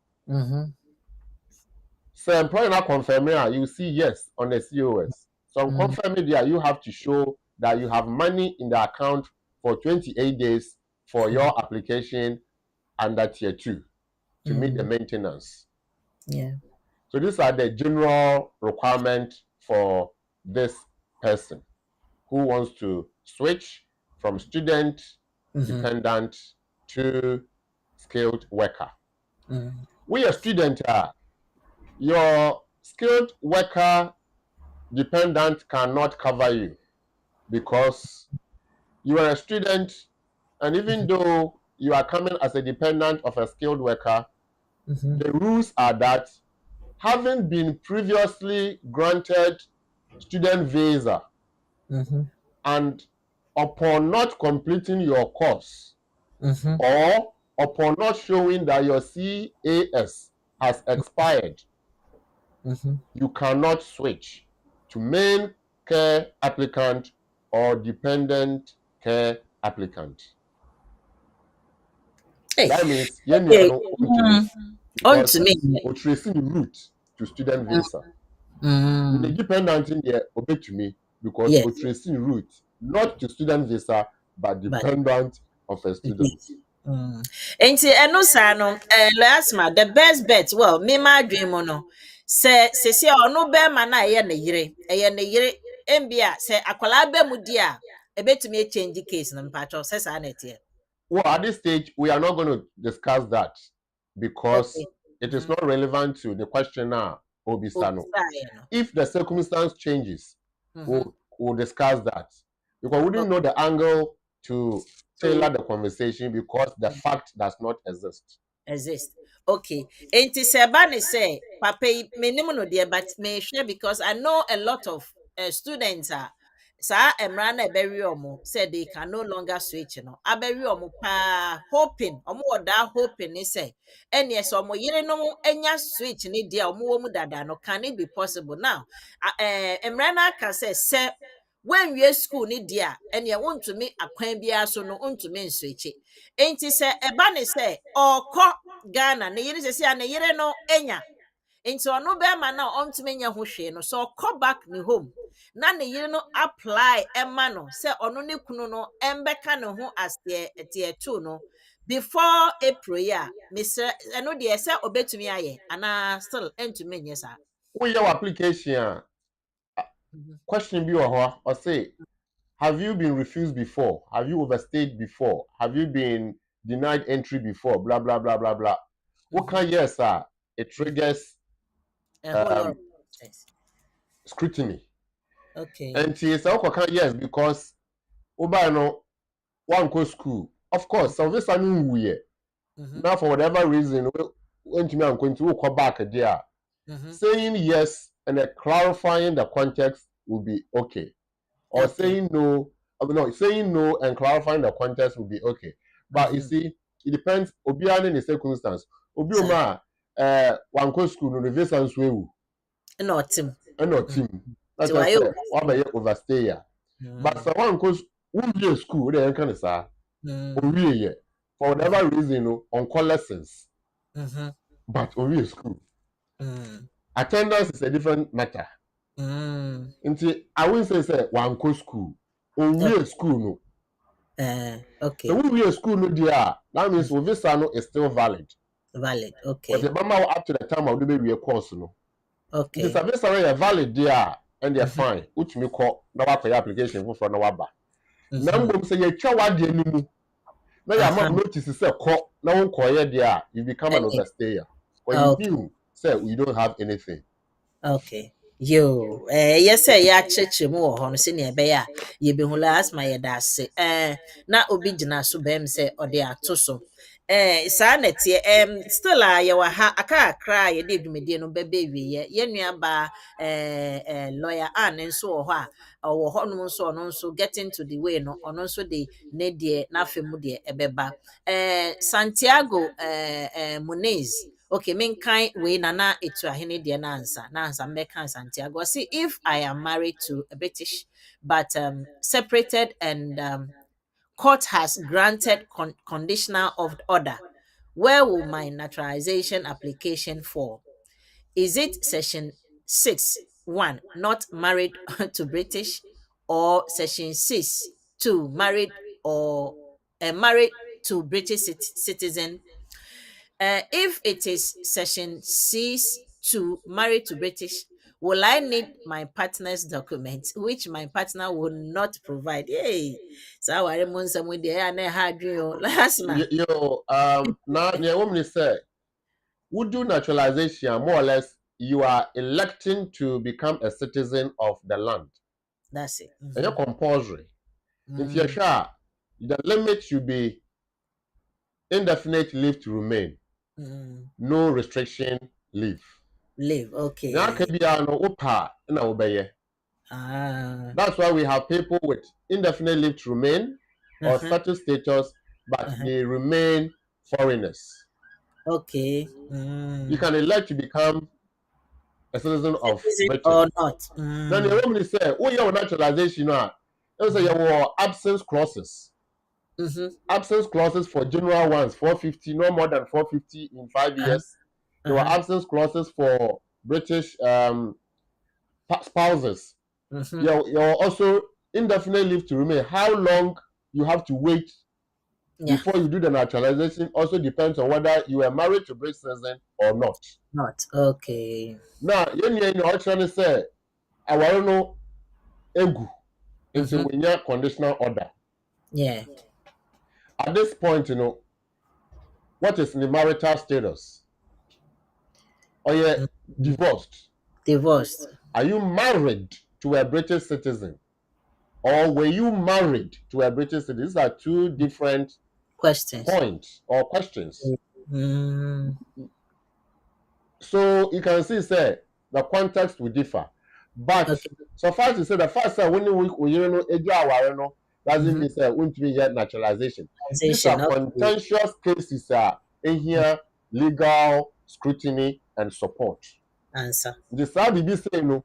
So employer now confirm, you see yes on the COS. So confirm there, you have to show that you have money in the account for 28 days for your application under tier 2 to meet the maintenance. So these are the general requirements for this person who wants to switch from student dependent to skilled worker. We a student your skilled worker dependent cannot cover you because you are a student, and even though you are coming as a dependent of a skilled worker, the rules are that having been previously granted student visa and upon not completing your course or upon not showing that your CAS has expired, you cannot switch to main care applicant or dependent care applicant. That means on to me or tracing route to student visa. The dependent in there obey to me because we're tracing route not to student visa but dependent of a student. Enti eno sa no Asmah, the best bet, well me ma dream no se ono be ma na ye ne yire embia se akwala be mu di a bit me change the case and patch says here. Well, at this stage, we are not going to discuss that because Okay. it is not relevant to the question now, Obisano. If the circumstance changes, we'll discuss that. Because we didn't know the angle to tailor the conversation because the fact does not exist. Okay. And to say, Papa, me no dear, but me share because I know a lot of students are. Sa emra na eberi omo said they can no longer switch no aberi omo pa hoping omo oda hoping ni say any yes omo yere no enya switch ni dia omo wo mu dada no can it be possible now emra na ka say when we school ni dia and you want to me akwan bia so no want to me switch enti say eba ne say okọ Ghana ne yere say ne yere no enya enti ono be ma na on to me nya ho hwe no so okọ back ni home na ne yere no apply ema no say ono ne kunu no embeka ne ho as the two no before April ya Mr. eno de say obetumi aye ana still entumi nye sa we your application question be or say have you been refused before? Have you overstayed before? Have you been denied entry before? Blah blah blah blah blah. What kind yes, sir? It triggers scrutiny. Okay. And it's okay yes because no one go school. Of course, some of us are new now for whatever reason when to me I'm going to go back there. Saying yes and clarifying the context will be okay. Or saying no, saying no and clarifying the context will be okay. But you see, it depends. Obiane in the circumstance. Obioma, one go school no visa and swewu. No team. That's why I overstay ya. But so one goes who school they can say. For whatever reason, on call lessons. But we school. Attendance is a different matter. Until I will say one co school or we school no. Okay. So we school no dia. That means visa no is still valid. Okay. But the mama up to the time of the baby a course no. Okay. This visa is valid there and they're fine. Which me call na wa pay application for na waba. Na mbom say ye twa wa de ni mu. Na ya ma notice say call na won call here there you become an overstayer. When you knew say we don't have anything. Okay. Yo, yes, ya cheche mu ho no se ne ebe ya ye be hu last my da se na obi gina so bem se ode ato so sa na tie still a ye wa ha aka akra ye de dwumedie no bebe wie ye nua ba lawyer an nso wo ho a wo ho no nso ono nso getting to the way no ono nso de ne de na afemu de ebeba Santiago Muniz. Okay, min kind way nana etu ahene de na ansa American Santiago. See, if I am married to a British but separated and court has granted conditional of order, where will my naturalization application fall? Is it section 6(1) not married to British, or section 6(2) married or married to British citizen? If it is section 6(2) married to British, will I need my partner's document, which my partner will not provide? Hey, so I remember someone there and I had you last night. Now the woman say, would do naturalization more or less? You are electing to become a citizen of the land. That's it. And you're compulsory. If you're sure, the limit should be indefinite leave to remain. No restriction leave. Okay. That's why we have people with indefinite leave to remain or settled status, but they remain foreigners. Okay. You can elect to become a citizen of Britain or not. Then the woman say, "Oh, your naturalization now." They say your absence clauses. Absence clauses for general ones, 450, no more than 450 in 5 years. There were absence clauses for British spouses. You're also indefinite leave to remain. How long you have to wait before you do the naturalization also depends on whether you are married to British citizen or not. Not okay. Now, you know, trying to say, I want to know egu. Until we need conditional order. Yeah. At this point, what is the marital status? Or you're divorced? Divorced. Are you married to a British citizen? Or were you married to a British citizen? These are two different points or questions. So you can see, say, the context will differ. But suffice to say, the first time when we doesn't mean say won't be yet naturalization. These are contentious cases in here, legal scrutiny and support. Answer. The side be saying no.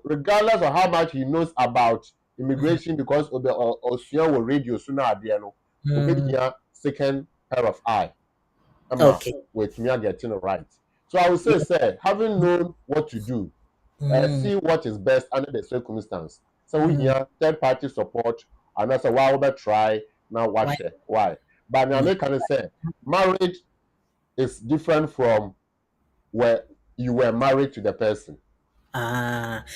Regardless of how much he knows about immigration, because of the Ocean radio sooner no, second pair of eye. Okay. With me getting it right. So I would say, having known what to do, see what is best under the circumstance. So we hear third party support, and I say, why would I try now? Why? But now I can say, marriage is different from where you were married to the person.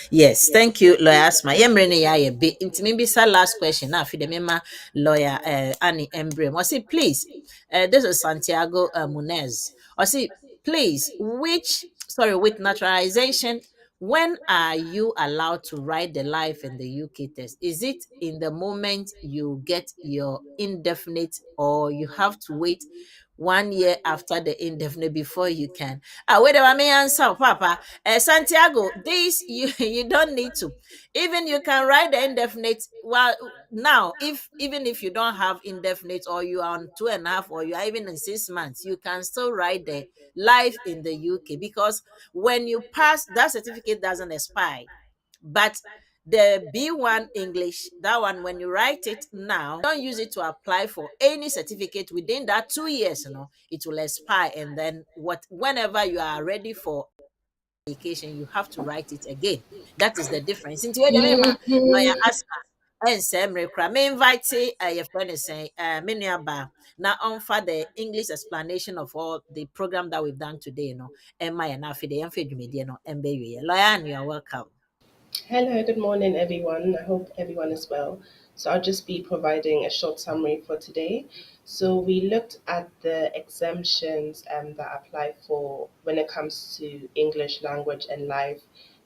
Yes, thank you, Lawyer Asmah. Yemrene ya ye be maybe last question now for the member lawyer Annie Embrem. I say, please, this is Santiago Munez. I say, please, with naturalization, when are you allowed to write the life in the UK test? Is it in the moment you get your indefinite, or you have to wait 1 year after the indefinite before you can? Wait a minute, answer, Papa. Santiago, this you don't need to. Even you can write the indefinite. Well, now, even if you don't have indefinite, or you are on 2.5, or you are even in 6 months, you can still write the life in the UK, because when you pass, that certificate doesn't expire. But the B1 English, that one, when you write it now, don't use it to apply for any certificate within that 2 years, it will expire. And then whenever you are ready for application, you have to write it again. That is the difference. Into lawyer Asmah and Semre Kra, me invite your friend is saying, Miniaba, now on for the English explanation of all the program that we've done today, and my and Afide and Fed Media, and baby, lawyer, you are welcome. Hello, good morning, everyone. I hope everyone is well. So I'll just be providing a short summary for today. So we looked at the exemptions that apply for when it comes to English language and life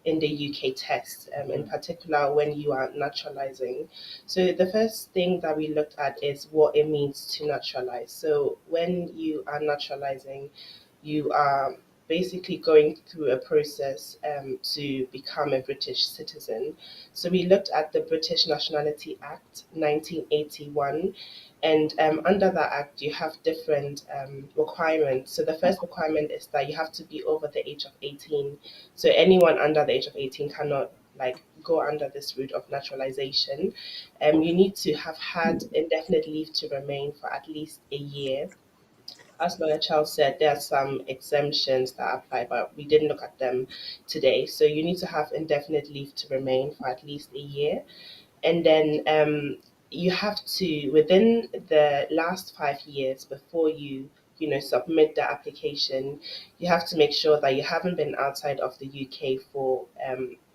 in the UK test, in particular when you are naturalizing. So the first thing that we looked at is what it means to naturalize. So when you are naturalizing, you are basically going through a process to become a British citizen. So we looked at the British Nationality Act 1981, and under that act you have different requirements. So the first requirement is that you have to be over the age of 18. So anyone under the age of 18 cannot go under this route of naturalization. You need to have had indefinite leave to remain for at least a year. As Lawyer Charles said, there are some exemptions that apply, but we didn't look at them today. So you need to have indefinite leave to remain for at least a year. And then you have to, within the last 5 years before you submit the application, you have to make sure that you haven't been outside of the UK for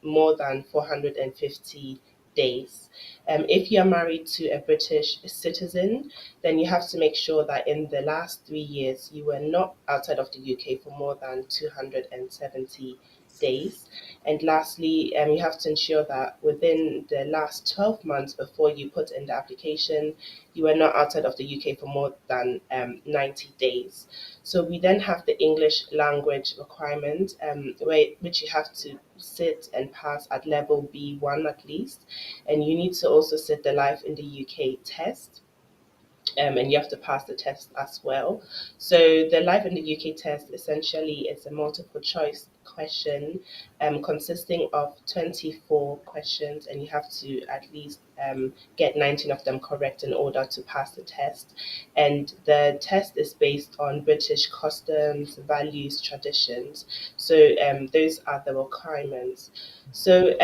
more than 450 days. If you're married to a British citizen, then you have to make sure that in the last 3 years you were not outside of the UK for more than 270 days. And lastly, you have to ensure that within the last 12 months before you put in the application, you were not outside of the UK for more than 90 days. So we then have the English language requirement, which you have to sit and pass at level B1 at least. And you need to also sit the Life in the UK test. And you have to pass the test as well. So the Life in the UK test essentially is a multiple choice question consisting of 24 questions, and you have to at least get 19 of them correct in order to pass the test. And the test is based on British customs, values, traditions. So those are the requirements. So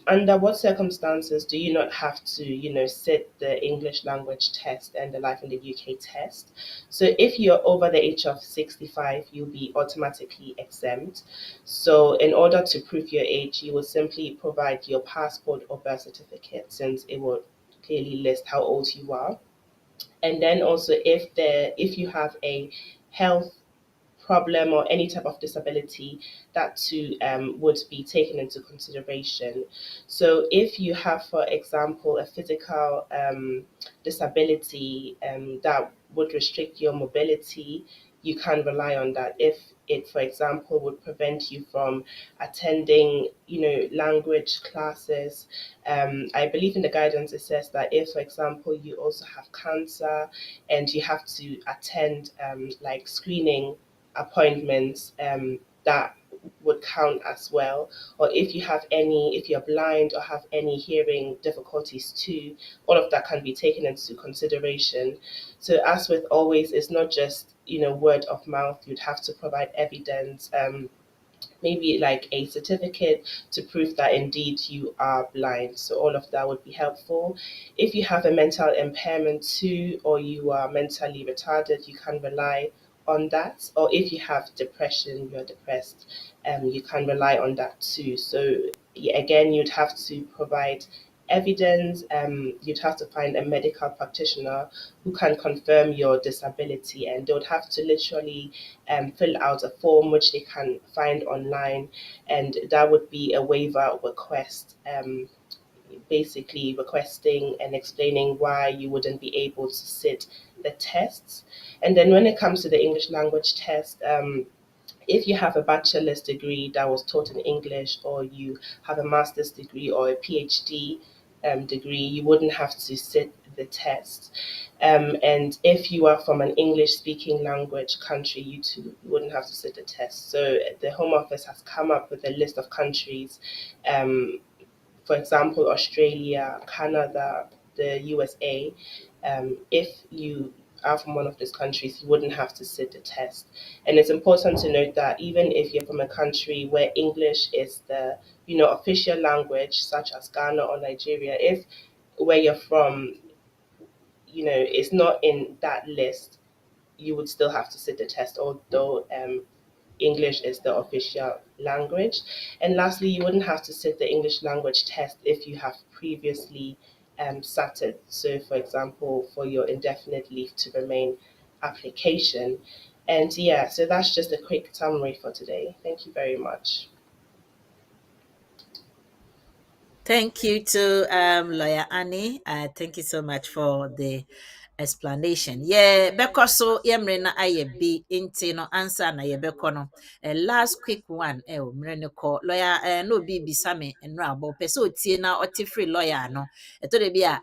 under what circumstances do you not have to, sit the English language test and the Life in the UK test? So if you're over the age of 65, you'll be automatically exempt. So in order to prove your age, you will simply provide your passport or birth certificate, since it will clearly list how old you are. And then also if you have a health problem or any type of disability, that too would be taken into consideration. So if you have, for example, a physical disability that would restrict your mobility, you can rely on that. If it, for example, would prevent you from attending, language classes, I believe in the guidance it says that if, for example, you also have cancer and you have to attend like screening appointments, that would count as well. Or if you're blind or have any hearing difficulties too, all of that can be taken into consideration. So as with always, it's not just, word of mouth. You'd have to provide evidence, maybe like a certificate to prove that indeed you are blind. So all of that would be helpful. If you have a mental impairment too, or you are mentally retarded, you can rely on that. Or if you have depression, you're depressed, you can rely on that too. So yeah, again, you'd have to provide evidence. You'd have to find a medical practitioner who can confirm your disability, and they would have to literally fill out a form which they can find online, and that would be a waiver request, basically requesting and explaining why you wouldn't be able to sit the tests. And then when it comes to the English language test, if you have a bachelor's degree that was taught in English, or you have a master's degree or a PhD degree, you wouldn't have to sit the test. And if you are from an English-speaking language country, you too wouldn't have to sit the test. So the Home Office has come up with a list of countries, for example, Australia, Canada, the USA. If you are from one of those countries, you wouldn't have to sit the test. And it's important to note that even if you're from a country where English is the official language, such as Ghana or Nigeria, if where you're from, is not in that list, you would still have to sit the test, although English is the official language. And lastly, you wouldn't have to sit the English language test if you have previously sat it. So, for example, for your indefinite leave to remain application. And yeah, so that's just a quick summary for today. Thank you very much. Thank you to Lawyer Annie. Thank you so much for the explanation. Yeah, because so yemrena aye be into no answer na ye beko no. Last quick one. Mrene ko lawyer no be bisame and rabo. Peso tie na oti free lawyer no. Eto de bia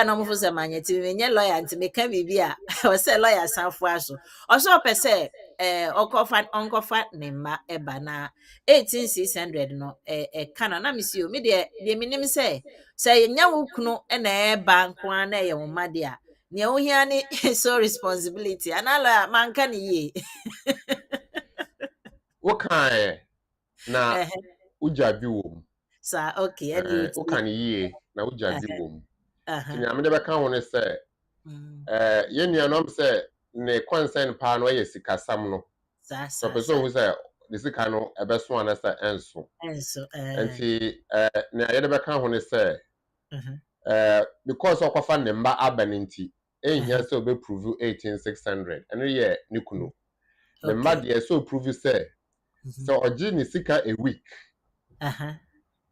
no mo se manye ti menye lawyer nti me kan bibia. O se lawyer sanfo aso. Oso pese onkofa ne ma eba na 18600 no kana na misio me de minim se yenya wo kunu na eba nko na ye wo ma de a ne wo hia ne so responsibility anala manka ne ye wo kan na ujabi wo sa okay and wo kan ye na ujabi wo ti nyame de beka ho ne se ye nuanom se ne concern pa no ye sikasam no so person who say the sika no ebeso anasa enso enti ne ye de beka ho ne se because okofa ne mba abaninti ehia se obe prove 18600 eno ye nikunu ne mba de so prove say so oji ne sika a week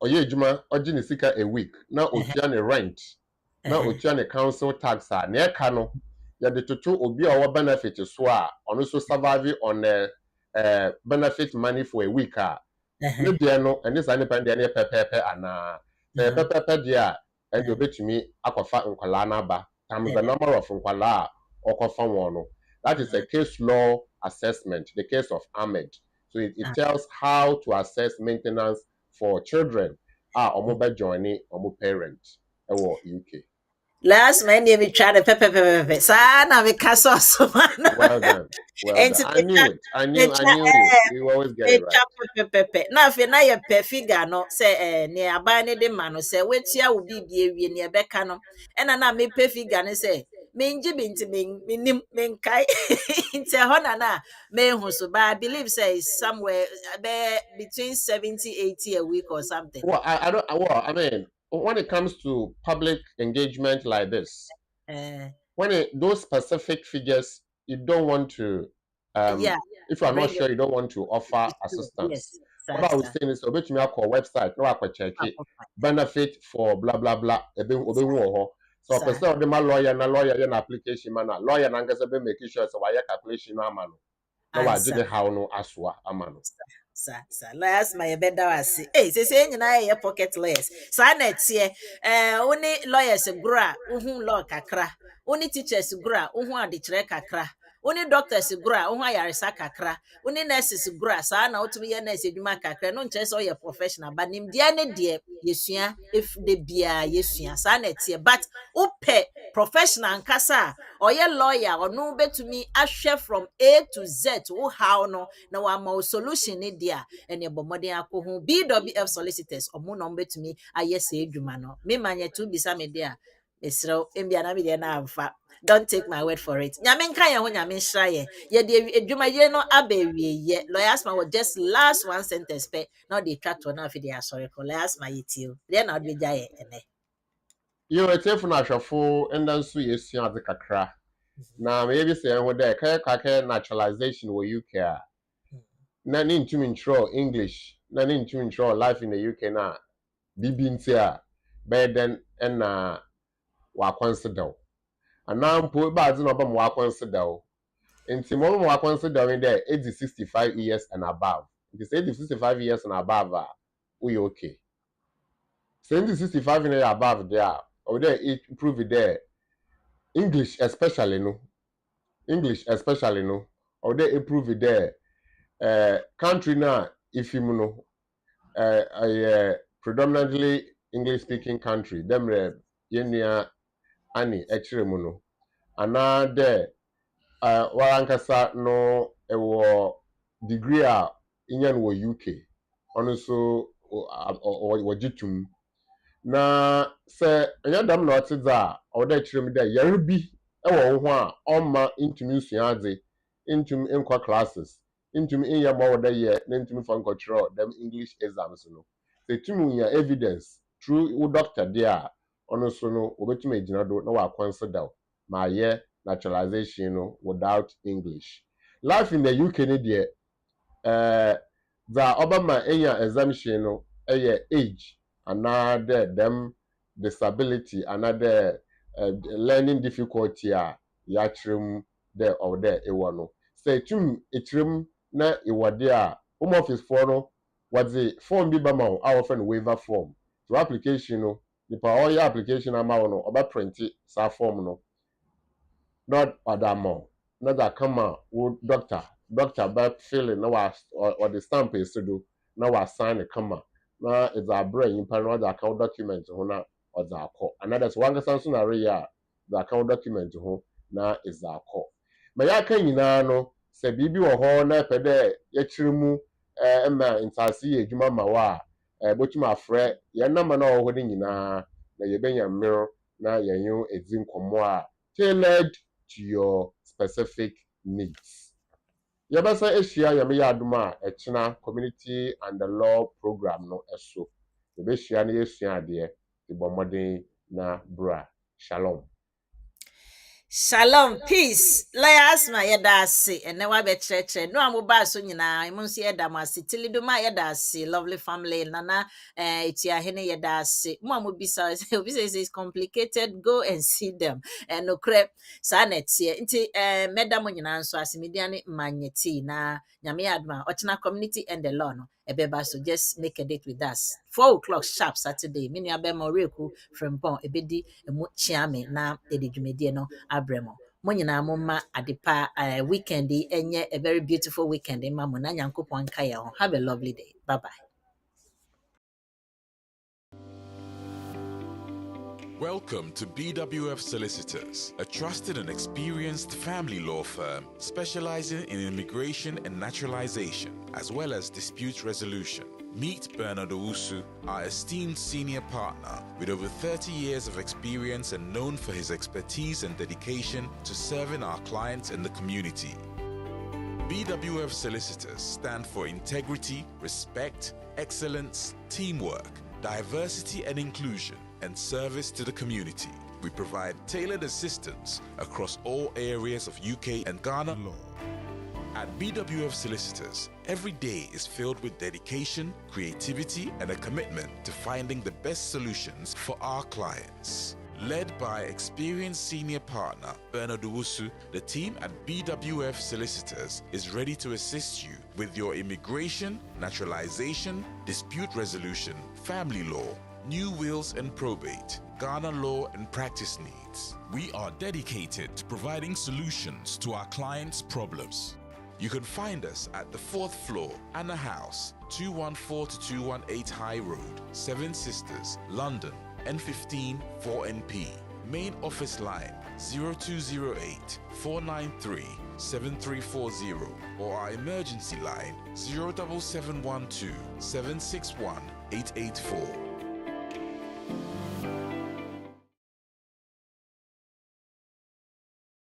oye ejuma oji ne sika a week na otua ne rent na otua ne council tax a ne eka no ya de toto obi a wo benefit so a ono so survive on benefit money for a week a ne de no ene sa ne pande ne pepepe ana pepepe de a ende obetumi akofa nkwala na ba times the number of nkwala okofa won no. That is a case law assessment, the case of Ahmed. So it tells how to assess maintenance for children omo joining omo parents ewo UK. Last man me try the pepe sa na me kaso so Well done. I knew it. I knew you. You always get it right. Pepe. Na fe na ye pe figure no say ne aba ne de ma no say wetia wo bibie wie ne beka no. E na me pe figure ne say menji binti men kai inte hona na me hu so, but I believe say somewhere between 70-80 a week or something. Well, I don't. Well, I mean, when it comes to public engagement like this, those specific figures, you don't want to. Yeah. If you are not sure, you don't want to offer assistance. Yes. What I was saying is, obey me call website. No, I check it. Benefit for blah blah blah. So, person of my lawyer, na lawyer, an application man, lawyer, and I be making sure so I calculation na mano. No, I did how no aswa amano. Sir, lawyers my better was say nyina pocket lawyers. Sa na tie oni lawyers gura uhun law kakra. Oni teachers gura uhun ade kire kakra. Oni doctors gura uhun ayaresa kakra. Oni nurses gura sa na otumi ye nurse edwuma kakra. No nche so ye professional but nim dia ne de yesua if de bia yesua sa na tie but upe professional nkasa oye lawyer onu betumi ahwe from A to Z wo how no na wa ma solution ne dia ene bomode akohu BWF Solicitors omo no betumi aye se edwuma no me manye to bisa me dia esro embia na me dia na amfa. Don't take my word for it. Nyame nka ye ho nyame nhra ye de edwuma ye no abawie ye lawyers ma was just last one sentence pe na dey twa to na afi dey asori ko lawyers ma yitio there na odbe jaye ene You a tell for natural and then so yes, you have the kakra. Now, maybe say, what there, naturalization where you care. None into intro English, none into intro life in the UK now. Bibin here, better than wa consider. And now, poor bad no bomb wa consider. And Timon wa consider in there, age 65 years and above. It is age 65 years and above, we okay. 65 and above there. Or there it prove it there. English especially no. Or they improve it there. Country now, if you know, a predominantly English speaking country, them yenya ani extremuno. And now there, warankasa no degree inyan wo UK. Also, or jitum. Na se enya dam na otidza o da chire mi da yare bi e wo ho a oma intumi suadze intumi enkwa classes intumi enya mo da ye na intumi fa nkochiro dem English exams no se tumi ya evidence through wo doctor there ono so no obetumi agina do na wa consider ma ye naturalization no without English. Life in the UK ne de the Obama enya exemption no age another them disability another learning difficulty yatrim there or there no say tum etrim na iwade home office for no was the form bi bama our friend waiver form to application no nipa all your application ama no oba print sa form no not adamo not that come out doctor but feeling no was or the stamp is to do na wa sign the come na is a brain in panel the account document ho or the call and that's one person na reya the account document ho na is a call ma ya kan nyina no se bibi wo ho na pede ya chirimu ma intasi ye dwuma ma wa botuma afre ye na ma na wo ho de nyina na ye benya mmiro na ye yu edzin komo a tailored to your specific needs. Yabasa Asia Yamia Duma, a China Community and the Law Program no eso. The Beshiani Asia dear, the Bomade na bra. Shalom. Shalom, peace. Lawyers ma yeda se ene wa be cheche. No amoba so nyina imu si yeda ma se tilidoma yeda se lovely family nana itia hene yeda se. Mo amobisa is complicated. Go and see them. No crep sa netie. Nti medam nyina nso asimidiane manyeti na nyame adma ochina community and the law no. Ebeba so just make a date with us. 4 o'clock sharp Saturday. Mini abema reku from bon ebedi emu chiame na edidwumedie no abremo. Mo nyina mo ma adepa weekend enye a very beautiful weekend ma mo na nyankopon ka ye ho. Have a lovely day. Bye bye. Welcome to BWF Solicitors, a trusted and experienced family law firm specializing in immigration and naturalization, as well as dispute resolution. Meet Bernard Owusu, our esteemed senior partner with over 30 years of experience and known for his expertise and dedication to serving our clients and the community. BWF Solicitors stand for integrity, respect, excellence, teamwork, diversity and inclusion, and service to the community. We provide tailored assistance across all areas of UK and Ghana law. At BWF Solicitors, every day is filled with dedication, creativity, and a commitment to finding the best solutions for our clients. Led by experienced senior partner Bernard Owusu, the team at BWF Solicitors is ready to assist you with your immigration, naturalization, dispute resolution, family law, new wills and probate, Ghana law and practice needs. We are dedicated to providing solutions to our clients' problems. You can find us at the 4th floor, Anna House, 214 to 218 High Road, Seven Sisters, London, N15 4NP. Main office line 0208 493 7340 or our emergency line 07712 761 884.